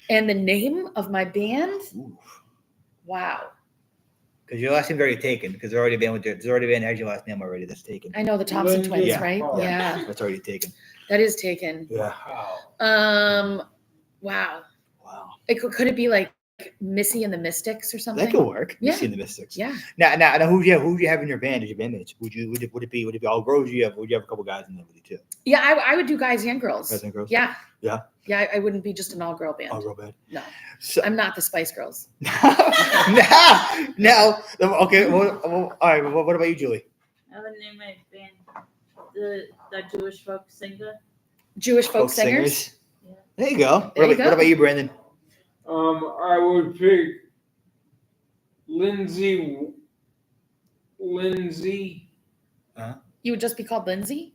And the name of my band, Ooh. wow. Because your last name's already taken. Because there's already been has your last name already that's taken. I know the Thompson Lindsay twins, Yeah. right? Park. Yeah, That's already taken. that is taken. Yeah. Wow. Wow. Wow. Could it be like Missy and the Mystics or something? That could work. Yeah. Missy and the Mystics. Yeah. Now, who do you have in your band as your bandmates? Would it be all girls? Would you have a couple guys in there with you too? Yeah, I would do guys and girls. Guys and girls? Yeah. Yeah. Yeah, I wouldn't be just an all girl band. All girl band. No, So, I'm not the Spice Girls. now, okay. Well, all right. What about you, Julie? I would name my band the Jewish folk singer. Jewish folk singers. Yeah. There you go. There you What go. about you, Brandon? I would pick Lindsay. You would just be called Lindsay?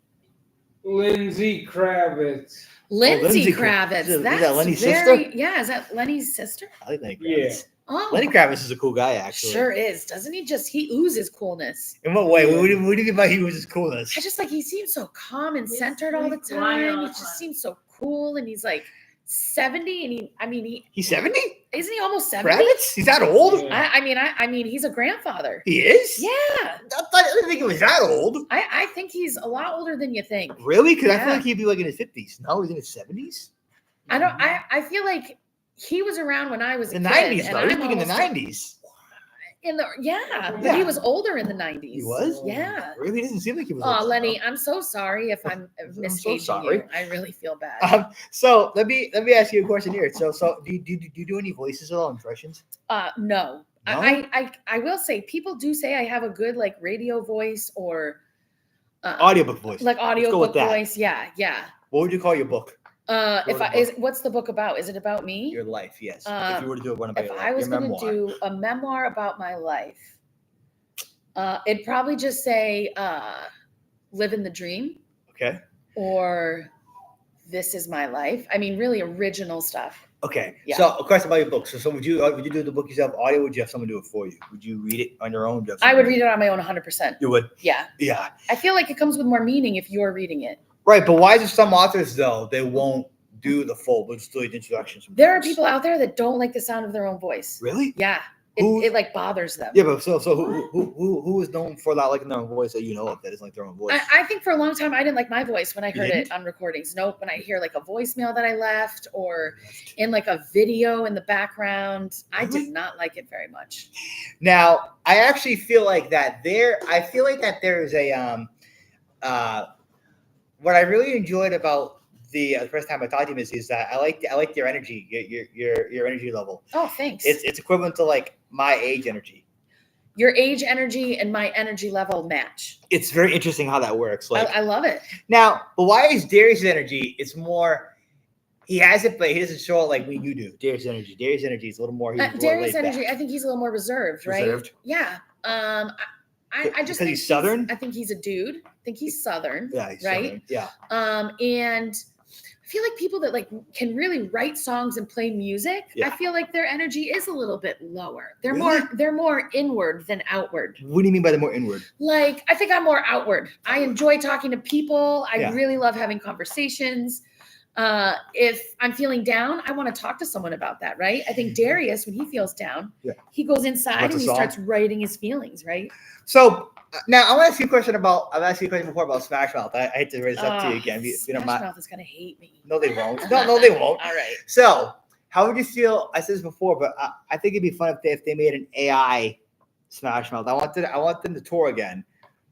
Lindsay Kravitz. Lindsay Lindsay Kravitz. Is that That's Lenny's very, sister? Yeah, is that Lenny's sister? I like Lenny Kravitz. Yeah. Oh, Lenny Kravitz is a cool guy, actually. sure is. Doesn't he he oozes coolness. In what way? What do you mean by he was his coolness? I just like, he seems so calm and He's- centered all the he's quiet time. all He the just time. seems so cool. And he's like 70 and He's 70? isn't he almost 70? Kravitz? He's that old? Yeah. I mean, he's a grandfather. He is? Yeah. I didn't think he was that old. I think he's a lot older than you think. Really? Because I feel Yeah. like he'd be like in his 50s. No, he's in his 70s? I feel like he was around when I was The a 90s, kid, though. and He's I'm like in the almost 90s. But Yeah. he was older in the 90s. He was? Yeah. Really doesn't seem like he was Oh, old. Lenny, I'm so sorry if I'm so misaging sorry. you. I really feel bad. So let me ask you a question here. So do you do any voices at all, impressions? No. No? I will say people do say I have a good like radio voice or Audiobook voice. like Let's go audiobook with that. voice. Yeah, yeah. What would you call your book? If the I is what's the book about? Is it about me? Your life, yes. Uh, if you were to do one about If your I life, was your going memoir. to do a memoir about my life, it'd probably just say "Living the Dream" Okay. or "This Is My Life." I mean, really original stuff. Okay. Yeah. So a question about your book. So would you do the book yourself, audio? Or would you have someone do it for you? Would you read it on your own? I would read it on my own 100%. You would. Yeah. Yeah. I feel like it comes with more meaning if you're reading it. Right. But why do some authors though they won't do the full, but just do the introduction? There are sometimes? people out there that don't like the sound of their own voice. Really? Yeah. Who- It like bothers them. Yeah, but so who is known for not liking their own voice that you know of that isn't like their own voice? I think for a long time I didn't like my voice when I You heard it didn't? on recordings. Nope. When I hear like a voicemail that I left or in like a video in the background, I Really? did not like it very much. Now, I actually feel like that there is a what I really enjoyed about the first time I talked to him is that I like your energy, your energy level. Oh, thanks. It's equivalent to like my age energy. Your age energy and my energy level match. It's very interesting how that works. Like I love it. now, but why is Darius' energy? It's more. He has it, but he doesn't show it like you do. Darius' energy is a little more. He's more Darius laid energy, back. I think he's a little more reserved, right? Reserved? Yeah. I just Because think he's Southern? I think he's a dude. I think he's Southern. Yeah, he's right? Southern. Yeah. And I feel like people that like can really write songs and play music, Yeah. I feel like their energy is a little bit lower. They're Really? more inward than outward. What do you mean by the more inward? Like I think I'm more outward. I enjoy talking to people. I Yeah. really love having conversations. If I'm feeling down, I want to talk to someone about that, right? I think Darius, when he feels down, Yeah. he goes inside Writes a and he song. starts writing his feelings, right? So now I want to ask you a question about. I've asked you a question before about Smash Mouth. I hate to raise this up to you again. You know, Smash Mouth is gonna hate me. no, they won't. No, they won't. All right. So, how would you feel? I said this before, but I think it'd be fun if they made an AI Smash Mouth. I want them to tour again,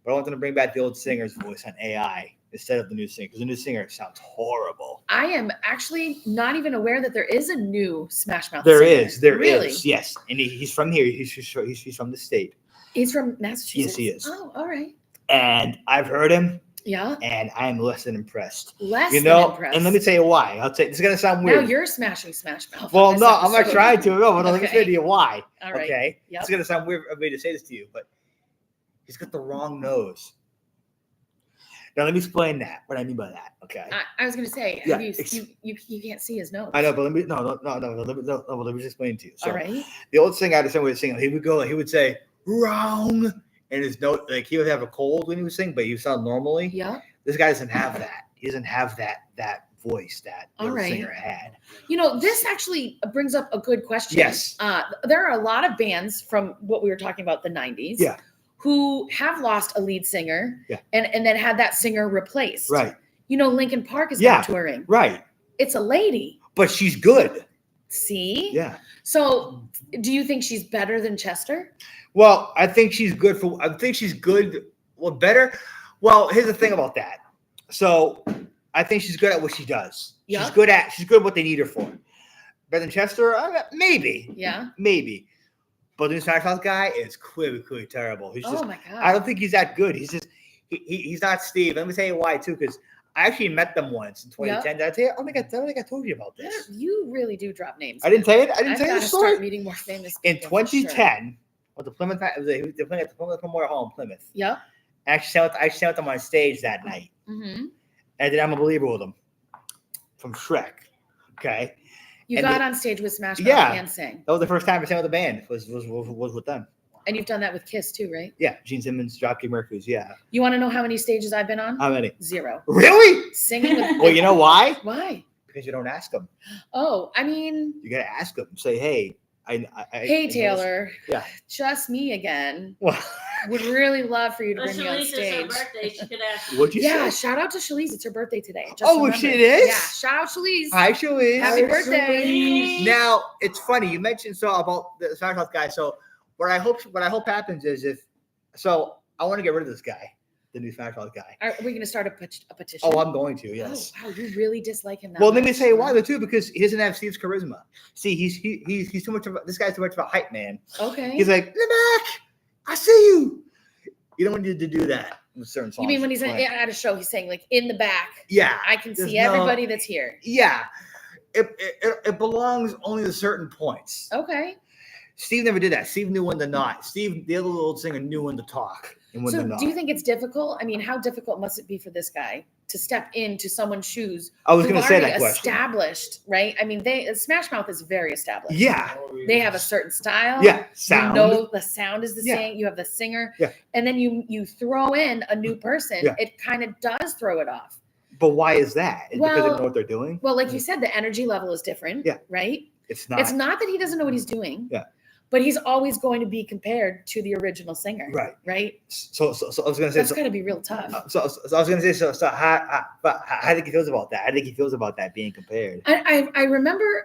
but I want them to bring back the old singer's voice on AI instead of the new singer because the new singer sounds horrible. I am actually not even aware that there is a new Smash Mouth. There singer. is, really? yes, and he's from here. He's from the state, He's from Massachusetts. Yes, he is. Oh, all right. and I've heard him, Yeah. and I'm less than impressed. Less You know, than impressed. and let me tell you why. I'll tell you, this is gonna sound Now weird. you're smashing Smash Mouth. Well, on this no, I'm not episode. trying to. No, but let me Okay. tell you why. All right. Okay, Yep. it's gonna sound weird of me to say this to you, but he's got the wrong nose. Now let me explain that. What I mean by that. Okay. I was gonna say, Yeah, have you can't see his nose. I know, but let me let me just explain it to you. So All right. the old singer, I understand what he's singing. He would say wrong, and his note like he would have a cold when he was singing, but he would sound normally. Yeah. This guy doesn't have that. He doesn't have that voice that All the right. singer had. This actually brings up a good question. Yes. There are a lot of bands from what we were talking about, the 90s, Yeah. who have lost a lead singer Yeah. and then had that singer replaced. Right. Linkin Park is Yeah. now touring. Right. It's a lady. But she's good. See? Yeah. So do you think she's better than Chester? Well, I think she's good. Well, better. Well, here's the thing about that. So I think she's good at what she does. Yeah. She's good at what they need her for. Better than Chester? Maybe. Yeah. Maybe. But the Smash Mouth guy is clearly terrible. He's just, My God. I don't think he's that good. He's just he's not Steve. Let me tell you why too, because I actually met them once in 2010. Did I tell you? I don't think I told you about this. You really do drop names. I didn't tell you. I I've didn't tell you got the to story. start meeting more famous In people for sure. 2010, with the Plymouth, they're playing at the Plymouth Memorial Hall in Plymouth. Yep. I actually sang with them on stage that night. Mm-hmm. And then I'm a believer with them from Shrek. Okay. You And got the- on stage with Smash Mouth Yeah. and sang. That was the first time I sang with the band was with them. And you've done that with Kiss too, right? Yeah. Gene Simmons, Dropkick Murphys. Yeah. You want to know how many stages I've been on? How many? 0. Really? Singing with Well, you know why? Why? Because you don't ask them. Oh, I mean, You got to ask them. Say, hey, I hey Taylor. Yeah. Just me again. Well, Would really love for you to But bring me on Shalice, it's her stage. birthday. She could ask. what'd you Yeah, say? shout out to Shalise. It's her birthday today. Just Oh, remembered. it is? Yeah, shout out Shalise. Hi, Shalise. Happy birthday. Now it's funny you mentioned about the Smash Mouth guy. So what I hope happens is I want to get rid of this guy, the new Smash Mouth guy. Are we going to start a petition? Oh, I'm going to. Yes. Oh, wow, you really dislike him that Well, let me much, tell you huh? why though too, because he doesn't have Steve's charisma. See, he's too much of this guy's too much of a hype man. Okay. He's like, in the back, I see you. You don't need to do that with certain songs. You mean when he's Right. at a show, he's saying like in the back, Yeah. I can There's see no- everybody that's here. Yeah. It belongs only to certain points. Okay. Steve never did that. Steve knew when to not. Steve, the other old singer, knew when to talk and when So to not. do you think it's difficult? I mean, how difficult must it be for this guy to step into someone's shoes? I was who've going to say already that question. established, right? I mean, Smash Mouth is very established. Yeah. They have a certain style. Yeah. Sound. You know the sound is the Yeah. same. You have the singer. Yeah. And then you throw in a new person. Yeah. It kind of does throw it off. But why is that? Is it because they Well- don't know what they're doing? Well, like you said, the energy level is different. Yeah. Right? It's not. It's not that he doesn't know what he's doing. Yeah. But he's always going to be compared to the original singer. Right. Right? So I was going to say. That's got to be real tough. So I was going to say. So how do you think he feels about that? How do you think he feels about that being compared? I remember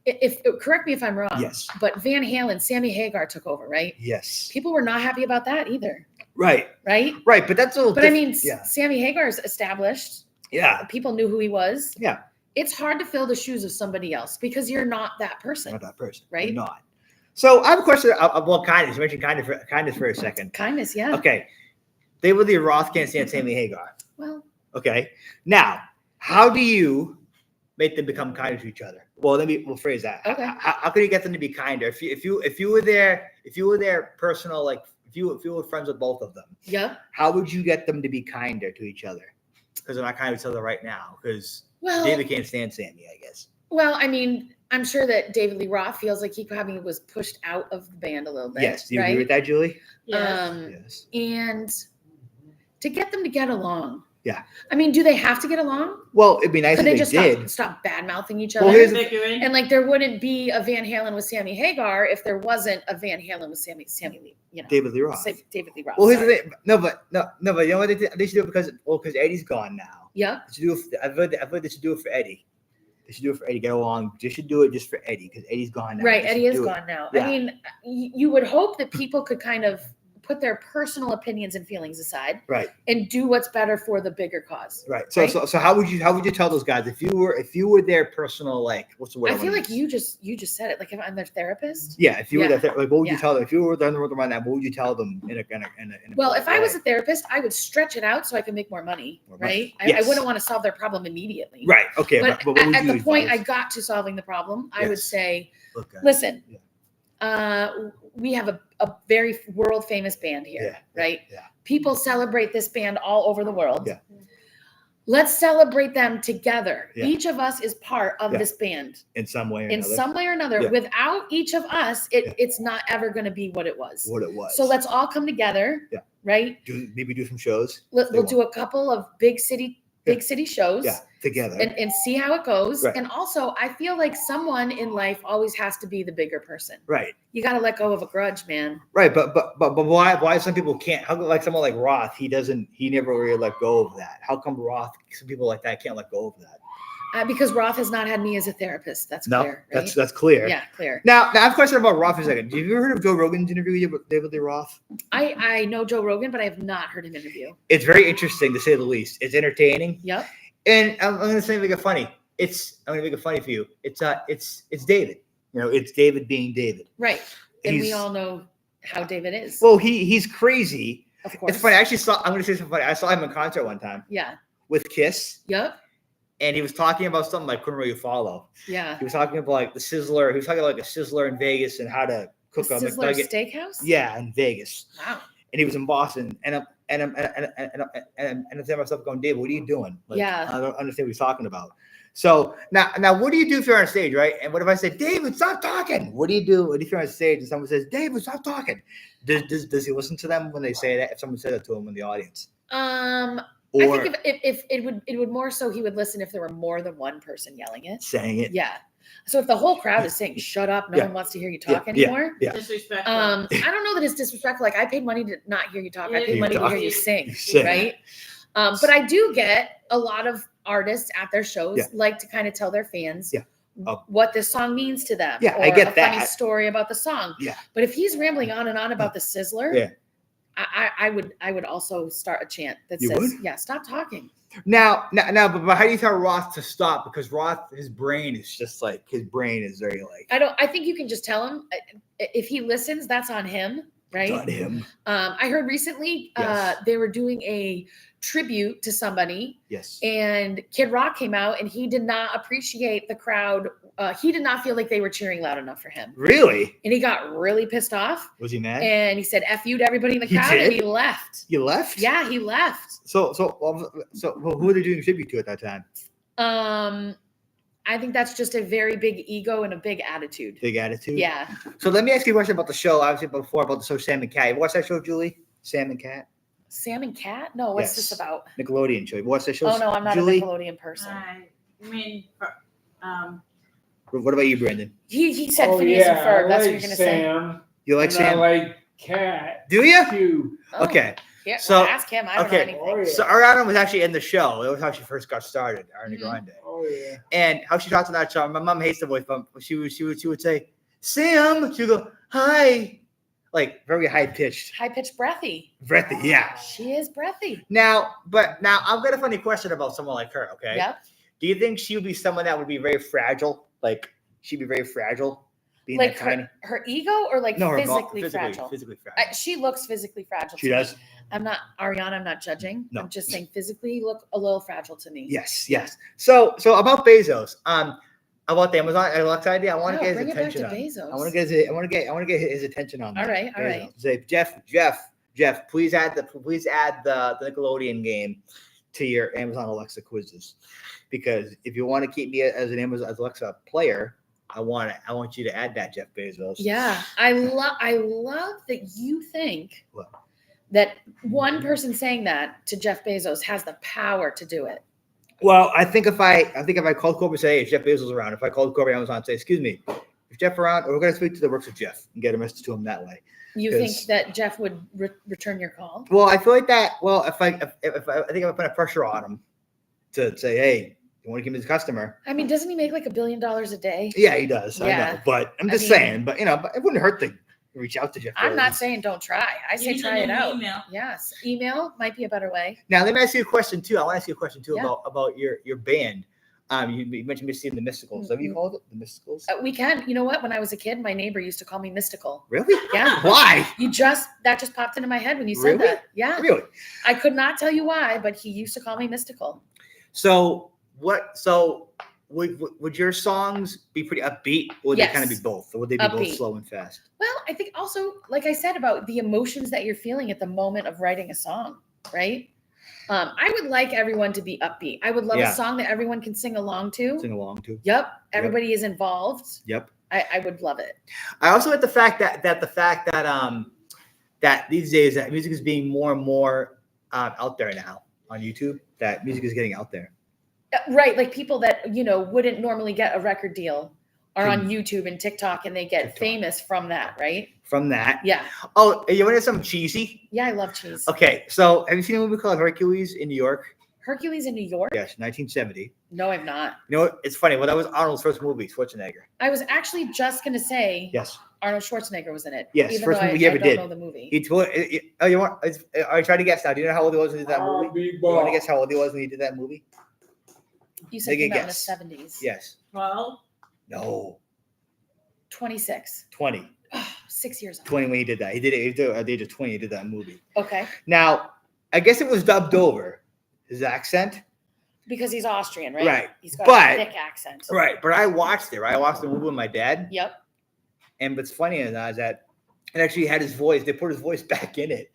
if correct me if I'm wrong. Yes. But Van Halen, Sammy Hagar took over, right? Yes. People were not happy about that either, Right. right? Right. But that's a little. But I mean, yeah. Sammy Hagar is established. Yeah. People knew who he was. Yeah. It's hard to fill the shoes of somebody else because you're not that person. Not that person. Right? You're not. So I have a question about kindness. You mentioned kindness for a second. Kindness, yeah. Okay. David Lee Roth can't stand Sammy Hagar. Well, Okay. Now, how do you make them become kinder to each other? Well, we'll phrase that. Okay. How can you get them to be kinder? If you were their personal, like if you were friends with both of them, yeah. how would you get them to be kinder to each other? Because they're not kind to each other right now. Because Well, David can't stand Sammy, I guess. well, I mean, I'm sure that David Lee Roth feels like he probably was pushed out of the band a little bit. Yes. Do you right? agree with that, Julie? Yes. Yes. And to get them to get along. Yeah. I mean, do they have to get along? Well, it'd be nice Could if they they just did. stop bad mouthing each Well, other? here's the- Bickering. And like there wouldn't be a Van Halen with Sammy Hagar if there wasn't a Van Halen with Sammy Lee, David Lee Roth. David Lee Roth. Well, here's the sorry. thing. No, but you know what they should do it because Eddie's gone now. Yeah. They should do it, I've heard they should do it for Eddie. They should do it for Eddie. Get along. They should do it just for Eddie because Eddie's gone now. Right. They Eddie should is do it. gone now. Yeah. I mean, you would hope that people could kind of put their personal opinions and feelings aside Right. and do what's better for the bigger cause. Right. So Right? so how would you tell those guys if you were their personal, like, what's the word? I feel wanna like use? you just said it. Like if I'm their therapist. Yeah. If you were Yeah. their like, what would you Yeah. tell them if you were the road around that? What would you tell them in a Well, if I was way? a therapist, I would stretch it out so I could make more money, More money. right? I Yes. wouldn't want to solve their problem immediately. Right. Okay. But, what would at you the point I advise? got to solving the problem, I would Yes. say, Look, guys, listen, Yeah. we have a very world famous band here, Yeah, right? yeah. People celebrate this band all over the world. Yeah. Let's celebrate them together. Yeah. Each of us is part of Yeah. this band in some way or in another, some way or another. Yeah. Without each of us, Yeah. it's not ever going to be what it was. what it was. So let's all come together, Yeah. right? maybe do some shows. We'll They do a couple of big city big city shows. Yeah, together. And see how it goes. Right. And also, I feel like someone in life always has to be the bigger person. Right. You got to let go of a grudge, man. Right, but why some people can't? How come, like someone like Roth, he never really let go of that. How come Roth, some people like that can't let go of that? Because Roth has not had me as a therapist. That's clear. Right? That's clear. Yeah, clear. Now I have a question about Roth for a second. Have you ever heard of Joe Rogan's interview with David Lee Roth? I know Joe Rogan, but I have not heard him interview. It's very interesting to say the least. It's entertaining. Yep. And I'm gonna say make it funny. I'm gonna make it funny for you. It's David. You know, it's David being David. Right. And we He's- all know how David is. Well, he's crazy. Of course. It's funny. I'm gonna say something funny. I saw him in concert one time Yeah. with Kiss, Yep. and he was talking about something I couldn't really follow. Yeah. He was talking about like the Sizzler. He was talking about like a Sizzler in Vegas and how to cook a Sizzler McNugget. Steakhouse? Yeah, in Vegas. Wow. And he was in Boston, and I'm thinking myself going, Dave, what are you doing? Like, Yeah. I don't understand what he's talking about. So now, what do you do if you're on stage, right? And what if I say, David, stop talking? What do you do if you're on stage and someone says, David, stop talking? Does he listen to them when they say that? If someone said that to him in the audience, I or think if it would more so he would listen if there were more than one person yelling it. saying it? Yeah. So if the whole crowd is saying, shut up, no Yeah. one wants to hear you talk Yeah. anymore. Yeah. Disrespectful. I don't know that it's disrespectful. Like I paid money to not hear you talk. I Yeah, paid you money to talk. hear you sing, Sing. right? But I do get a lot of artists at their shows Yeah. like to kind of tell their fans Yeah. Oh. what this song means to them. Yeah, or I get a funny that. story about the song. Yeah. But if he's rambling on and on about the Sizzler, Yeah. I would also start a chant that You says, would? yeah, stop talking. Now, but how do you tell Roth to stop? Because Roth, his brain is very like, I think you can just tell him if he listens, that's on him, right? it's on him. I heard recently Yes. they were doing a tribute to somebody, Yes. and Kid Rock came out, and he did not appreciate the crowd. He did not feel like they were cheering loud enough for him, Really? and he got really pissed off. Was he mad? And he said "F you" to everybody in the He crowd, and did? he left. You left? Yeah, he left. So who are they doing tribute to at that time? I think that's just a very big ego and a big attitude. Big attitude. Yeah. So let me ask you a question about the show. Obviously, before about the show Sam and Cat. You watched that show, Julie? Sam and Cat, Sam and Cat? No, what's this Yes. about? Nickelodeon show. You watched that show? Oh no, I'm not Julie? a Nickelodeon person. I mean, What about you, Brandon? He said Oh, Phineas and yeah, Ferb. I That's what like you're gonna say. Sam. You like and Sam? I like Cat Do you? too. Oh, Okay. Yeah, So- well, ask him. I don't okay. know Oh, anything. yeah. So Ariana was actually in the show. That was how she first got started, Ariana Mhm. Grande. Oh yeah. And how she talked to that show. My mom hates the voice, but she would say, Sam. She would go, hi. Like very high pitched. High pitched breathy. Breathy, yeah. She is breathy. Now I've got a funny question about someone like her, okay? Yep. Do you think she would be someone that would be very fragile? Like she'd be very fragile, being Like that tiny? her ego or like No, her physically fragile? Physically fragile. She looks physically fragile. She to me. does? I'm not Ariana. I'm not judging. No. I'm just saying physically you look a little fragile to me. Yes. So about Bezos, about the Amazon Alexa idea, I want No, to get bring his it back attention to on. Bezos. I want to get his attention on. All that, right, all right. Bezos. Say, Jeff, please add the Nickelodeon game to your Amazon Alexa quizzes, because if you want to keep me as an Amazon Alexa player, I want you to add that, Jeff Bezos. Yeah, I love that you think What? that one person saying that to Jeff Bezos has the power to do it. Well, I think if I called Corporate and say, hey, Jeff Bezos around, if I called Corporate Amazon and say, excuse me, if Jeff around, we're going to speak to the works of Jeff and get a message to him that way. You 'Cause- think that Jeff would return your call? Well, I feel like that. Well, I think if I put a pressure on him to say, hey, you want to give me the customer? I mean, doesn't he make like $1 billion a day? Yeah, he does. I Yeah. know, but I'm I just mean- saying. But but it wouldn't hurt to reach out to Jeff. I'm not Bezos. saying don't try. I say Use try an it out. email. Yes, email might be a better way. Now, let me ask you a question too. I want to ask you a question too Yeah. about your band. You mentioned Missy and the Mysticals. Have you Mhm. called it the Mysticals? We can. You know what? When I was a kid, my neighbor used to call me mystical. Really? Yeah. Why? That just popped into my head when you said Really? that. Yeah. Really? I could not tell you why, but he used to call me mystical. So what? So would your songs be pretty upbeat, or would they kind of be Yes. both, or would they be both Upbeat. slow and fast? Well, I think also, like I said, about the emotions that you're feeling at the moment of writing a song, right? I would like everyone to be upbeat. I would love Yeah. a song that everyone can sing along to. Sing along to. Yep. Everybody is involved. Yep. I would love it. I also like the fact that that these days that music is being more and more out there now on YouTube. that music is getting out there. Right, like people that wouldn't normally get a record deal are on Can- YouTube and TikTok, and they get TikTok. famous from that, right? From that. Yeah, Oh, you want to hear something cheesy? yeah, I love cheese. Okay, so have you seen a movie called Hercules in New York? Hercules in New York? Yes, 1970. No, I've not. You know what? It's funny. Well, that was Arnold's first movie, Schwarzenegger. I was actually just gonna say Yes. Arnold Schwarzenegger was in it. Yes, even first though movie he ever I don't did. know the movie. He told. Oh, you want? I try to guess now. Do you know how old he was when he did that I'll movie? be You want to back. guess how old he was when he did that movie? You said Take a came out in the guess. 70s. Yes. 12. No. 26. 20. 6 years old. 20 when he did that. He did it at the age of 20. He did that movie. Okay. Now, I guess it was dubbed over his accent. Because he's Austrian, right? Right. He's got But- a thick accent. Right. But I watched it. Right. I watched the movie with my dad. Yep. And what's funny is that it actually had his voice. They put his voice back in it.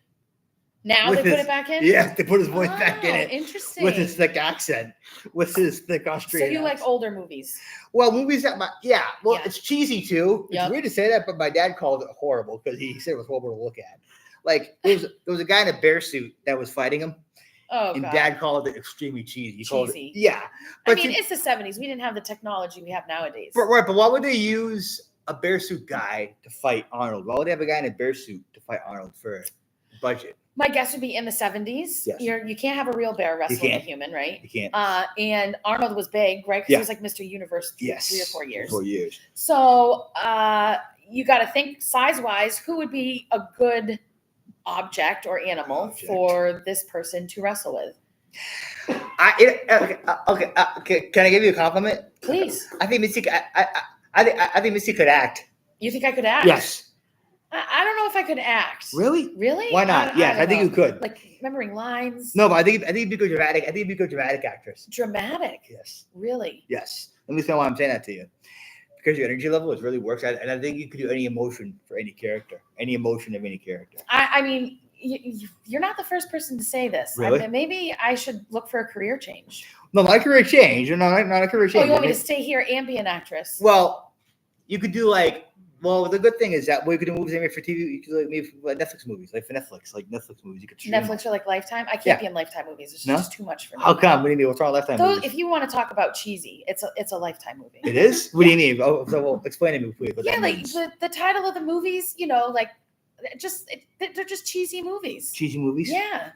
Now With they put his- it back in? Yes, they put his voice back in Oh, it Interesting. with his thick accent, with his thick So Australian. you like accent. older movies? Well, movies that Yeah. it's cheesy too. Yep. It's weird to say that, but my dad called it horrible because he said it was horrible to look at. Like there was a guy in a bear suit that was fighting him, Oh, and God. Dad called it extremely cheesy. He called Cheesy. it, yeah. I But mean, you- it's the 70s. We didn't have the technology we have nowadays. but why would they use a bear suit guy to fight Arnold? Why would they have a guy in a bear suit to fight Arnold for budget? My guess would be in the 70s. Yes. You can't have a real bear wrestling a can't. human, right? You can't. And Arnold was big, right? Because Yeah. he was like Mr. Universe Yes. 3 or 4 years. 4 years. So you got to think size-wise, who would be a good object or animal Object. for this person to wrestle with? Okay. Can I give you a compliment? Please. I think Missy. I think Missy could act. You think I could act? Yes. I don't know if I could act. Really? Really? Why not? Yes, I don't think know. you could. Like remembering lines. No, but I think you'd be good dramatic. I think you'd be good dramatic actress. Dramatic. Yes. Really? Yes. Let me tell why I'm saying that to you. Because your energy level is really works, and I think you could do any emotion for any character, any emotion of any character. I mean, you're not the first person to say this. Really? Maybe I should look for a career change. No, not a career change. Not a career Oh, change. you want me I to think- stay here and be an actress? Well, you could do the good thing is that we could do movies made for TV. You could do maybe like Netflix movies, like for Netflix, movies. You could stream. Netflix or like Lifetime? I can't Yeah. be in Lifetime movies. It's No? just too much for me. How come? What do you mean? What's wrong with Lifetime Those, movies? if you want to talk about cheesy, it's a Lifetime movie. It is? What do you mean? Oh, so well, explain to me, please. What Yeah, that like means. the title of the movies, they're just cheesy movies. Cheesy movies? Yeah.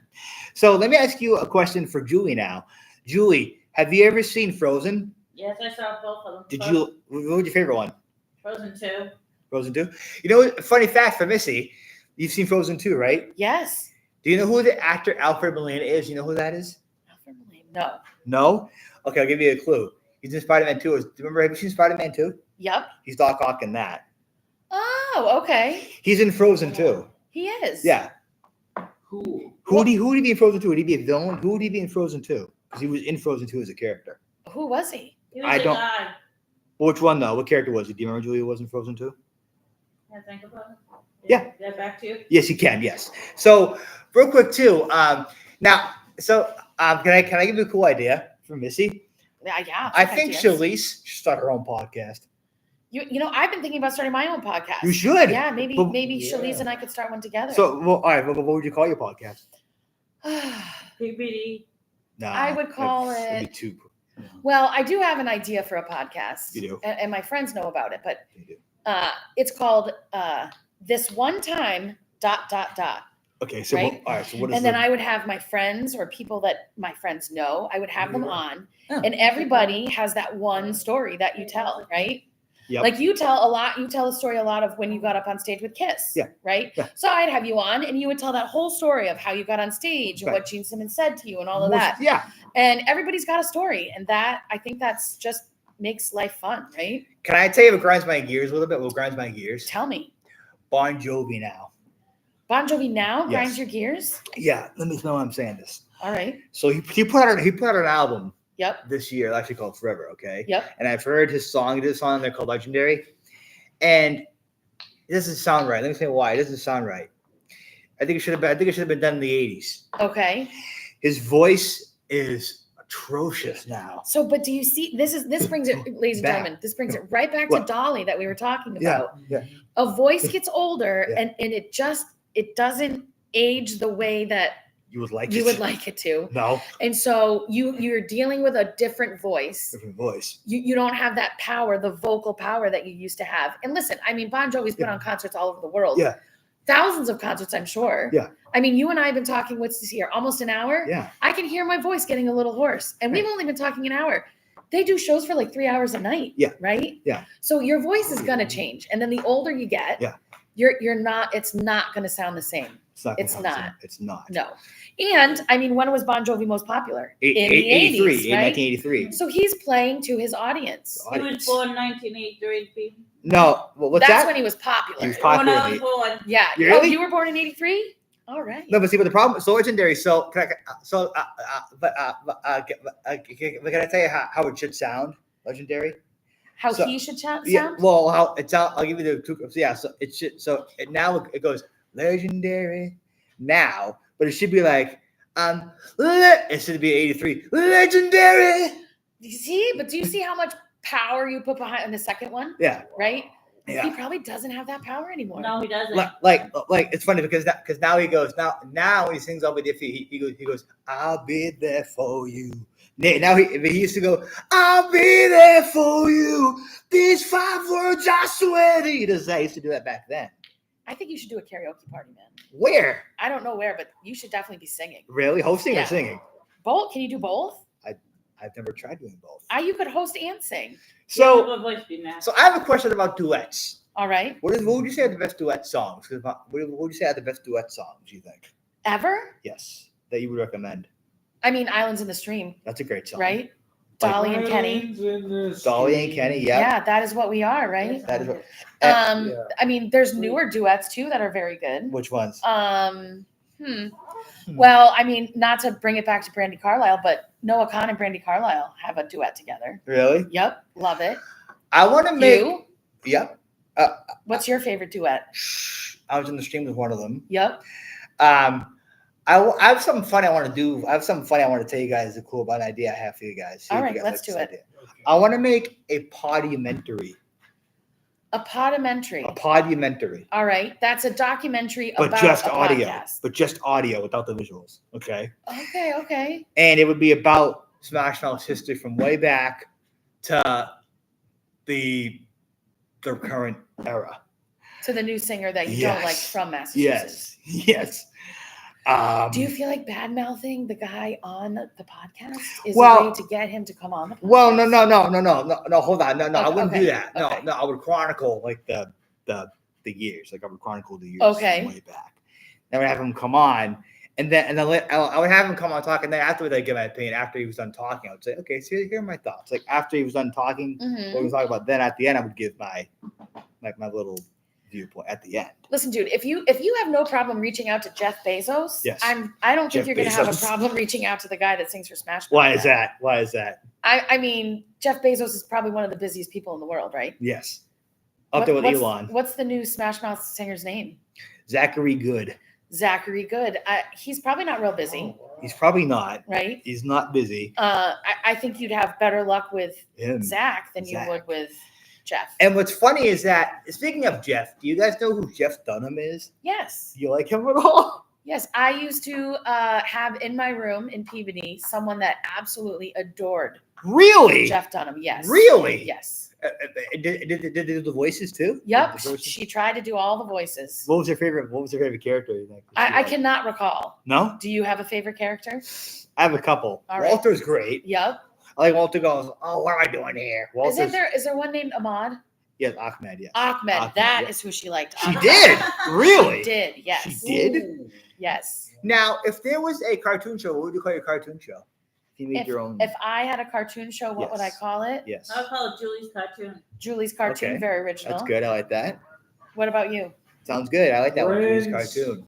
So let me ask you a question for Julie now. Julie, have you ever seen Frozen? Yes, I saw both of them. Did you? What was your favorite one? Frozen 2. Frozen 2? You know, funny fact for Missy, you've seen Frozen 2, right? Yes. Do you know who the actor Alfred Molina is? You know who that is? Alfred Molina. No. No? Okay, I'll give you a clue. He's in Spider-Man 2. Do you remember, have you seen Spider-Man 2? Yep. He's Doc Ock in that. Oh, okay. He's in Frozen 2. He is. Yeah. Cool. Who would he be in Frozen 2? Would he be a villain? Who would he be in Frozen 2? Because he was in Frozen 2 as a character. Who was he? He was I a don't- guy. Which one, though? What character was he? Do you remember Julia was in Frozen 2? Can I think about it? Yeah. Get back to you. Yes, you can. Yes. So, real quick too. Can I give you a cool idea for Missy? Yeah. I think ideas. Shalice should start her own podcast. You know, I've been thinking about starting my own podcast. You should. Yeah, maybe But- Shalice yeah. and I could start one together. So, well, all right. What would you call your podcast? PBD. Nah, I would call that'd it- be too. well, I do have an idea for a podcast. You do? And my friends know about it, but You do. it's called This One Time ... Okay. So, Right? all right. So, what is And then I would have my friends or people that my friends know, I would have them Yeah. on, Oh. and everybody has that one story that you tell, right? Yep. Like you tell a story a lot of when you got up on stage with Kiss, Yeah. right? Yeah. So I'd have you on and you would tell that whole story of how you got on stage and Right. what Gene Simmons said to you and all of that. Yeah. And everybody's got a story, and that, I think that's just makes life fun, right? Can I tell you what grinds my gears a little bit? What grinds my gears? Tell me. Bon Jovi now. Bon Jovi now grinds Yes. your gears? Yeah. Let me know why I'm saying this. All right. So he put out an album Yep. this year, actually called Forever. Okay. Yep. And I've heard his song. He did a song there called Legendary. And it doesn't sound right. Let me tell you why. It doesn't sound right. I think it should have been done in the 80s. Okay. His voice is atrocious now. So, but do you see, this brings it, ladies and Back. gentlemen, this brings it right back What? to Dolly that we were talking Yeah. about. Yeah. A voice gets older Yeah. and it doesn't age the way that You would like You it. would like it too. No. And so you're dealing with a different voice. Different voice. You don't have that power, the vocal power that you used to have. And listen, I mean, Bon Jovi's put Yeah. on concerts all over the world. Yeah. Thousands of concerts, I'm sure. Yeah. I mean, you and I have been talking, what's this here, almost an hour? Yeah. I can hear my voice getting a little hoarse. And we've only been talking an hour. They do shows for like 3 hours a night. Yeah. Right? Yeah. So your voice is gonna change. And then the older you get, Yeah. it's not gonna sound the same. It's not. It's not. It's not. No. And I mean, when was Bon Jovi most popular? In the 83, 80s, in right? 1983. So he's playing to his audience. He was born 1983. No, what's That's that? when he was popular. He was When popular. I was born. Yeah. You Oh, really? you were born in 83? All right. No, but see, but the problem, so legendary. So can I tell you how it should sound? Legendary. How so- he should sound? Yeah. Well, how it's out. I'll give you the two. Yeah. So it should. So it, now it goes legendary now, but it should be like it should be 83 legendary. You see? But do you see how much power you put behind in the second one? Yeah. Right? He Yeah. probably doesn't have that power anymore. No, he doesn't. Like it's funny because now he goes now when he sings over the he goes I'll be there for you. Now he used to go I'll be there for you. These 5 words I swear to you. I used to do that back then. I think you should do a karaoke party, man. Where? I don't know where, but you should definitely be singing. Really? Hosting Yeah. or singing? Both? Can you do both? I've never tried doing both. You could host and sing. So What voice be mad? I have a question about duets. All right. What would you say are the best duet songs? What would you say are the best duet songs, you think? Ever? Yes. That you would recommend. I mean, Islands in the Stream, That's a great song. right? Dolly and Kenny. Islands in the Dolly and stream. Kenny, Yeah. yeah. That is what we are, right? That is what- Um, Yeah. I mean, there's newer duets too that are very good. Which ones? Well, I mean, not to bring it back to Brandy Carlisle, but Noah Khan and Brandy Carlisle have a duet together. Really? Yep, love it. I want to make. You? Yep. What's your favorite duet? I was in the stream with one of them. Yep. I have something funny I want to do. I have something funny I want to tell you guys. A cool about an idea I have for you guys. See All if you right, guys let's like do this it. idea. I want to make a podumentary. A podumentary. A podumentary. All right, that's a documentary But about just a audio. podcast. But just audio without the visuals. Okay. Okay. And it would be about Smash Mouth's history from way back to the current era. To the new singer that you don't like Yes. from Massachusetts. Yes. Do you feel like bad mouthing the guy on the podcast is Well- a way to get him to come on the podcast? Well, no. Hold on. No. I Okay, wouldn't do that. No, okay. no. I would chronicle like the years. Like I would chronicle the years Okay. from way back. Then I would have him come on, and then I would have him come on talk, and then afterwards I give my opinion. After he was done talking, I would say, okay, so here are my thoughts. Like after he was done talking, Mhm. what we talking about. Then at the end, I would give my little viewpoint at the end. Listen, dude, if you have no problem reaching out to Jeff Bezos, Yes. I don't think Jeff you're going to have a Bezos. problem reaching out to the guy that sings for Smash Mouth. Why is that? Why is that? I mean, Jeff Bezos is probably one of the busiest people in the world, right? Yes. Up there with Elon. What's the new Smash Mouth singer's name? Zachary Good. Zachary Good. He's probably not real busy, He's probably not. right? He's not busy. I think you'd have better luck with Him. Zach than you Zach. would with Jeff. And what's funny is that, speaking of Jeff, do you guys know who Jeff Dunham is? Yes. Do you like him at all? Yes. I used to have in my room in Peabody someone that absolutely adored Really? Jeff Dunham. Yes. Really? Yes. Did they do the voices too? Yep. The voices? She tried to do all the voices. What was your favorite character? You think? I cannot recall. No? Do you have a favorite character? I have a couple. All right. Walter's great. Yep. I like Walter goes, oh, what am I doing here? Walter's, Is there one named Ahmad? yes, Ahmed, yes. Ahmed. Ahmed, That yeah. is who she liked. She Ahmed. did? Really? She did. Yes. She did? Yes. Now, if there was a cartoon show, what would you call your cartoon show? If you made your own. If I had a cartoon show, what would I Yes. call it? Yes. I'll call it Julie's cartoon. Julie's cartoon. Okay. Very original. That's good. I like that. What about you? Sounds good. I like that one. Julie's Friends. cartoon.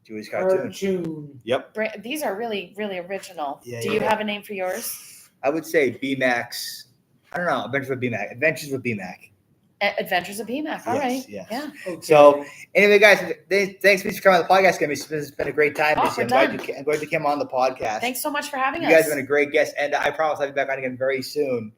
Julie's cartoon. Cartoon. Yep. These are really, really original. Yeah, Do you yeah. have a name for yours? I would say BMAX. I don't know. Adventures with BMAC. Adventures with BMAC. Adventures of PMAC. All Yes, right. yes. Yeah. Okay. So, anyway, guys, thanks for coming on the podcast. It's been a great time. Oh, Missy. we're I'm glad you came on the podcast. Thanks so much for having You us. guys have been a great guest, and I promise I'll be back on again very soon.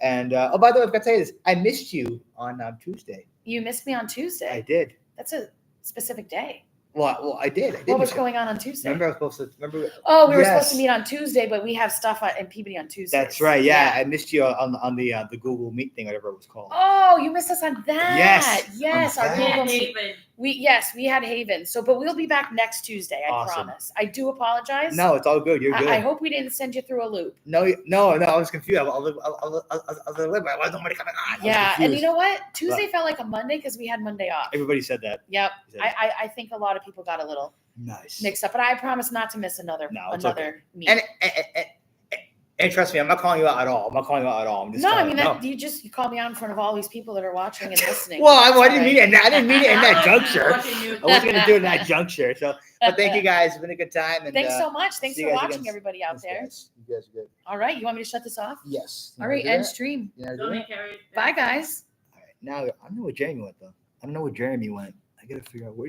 And oh, by the way, I've got to tell you this: I missed you on Tuesday. You missed me on Tuesday. I did. That's a specific day. Well, I did. What was going on Tuesday? Remember, I was supposed to. Remember? Oh, we were supposed Yes. to meet on Tuesday, but we have stuff in Peabody on Tuesday. That's right. Yeah, I missed you on the Google Meet thing, whatever it was called. Oh, you missed us on that. Yes, Yes. on Our that. Google Yeah, Meet. David. We had Haven. So, but we'll be back next Tuesday. I Awesome. promise. I do apologize. No, it's all good. You're good. I hope we didn't send you through a loop. No. I was confused. I was like, why is nobody coming on? I was Yeah, and confused. you know what? Tuesday felt like a Monday because we had Monday off. Everybody said that. Yep. Said- I think a lot of people got a little Nice. mixed up, but I promise not to miss another No, it's okay. meet. And trust me, I'm not calling you out at all. I'm not calling you out at all. I'm just No, I telling mean you. you call me out in front of all these people that are watching and listening. Well, I It's didn't all mean it. I didn't mean it in that juncture. Watching you. I wasn't gonna do it in that juncture. So, but thank you guys. It's been a good time. And Thanks so much. Thanks see for you guys watching, again. everybody out Thanks, there. guys. You guys are good. All right, you want me to shut this off? Yes. All right, end stream. Yeah. Don't make Harry- Bye, guys. All right. Now I don't know where Jeremy went though. I don't know where Jeremy went. I gotta figure out where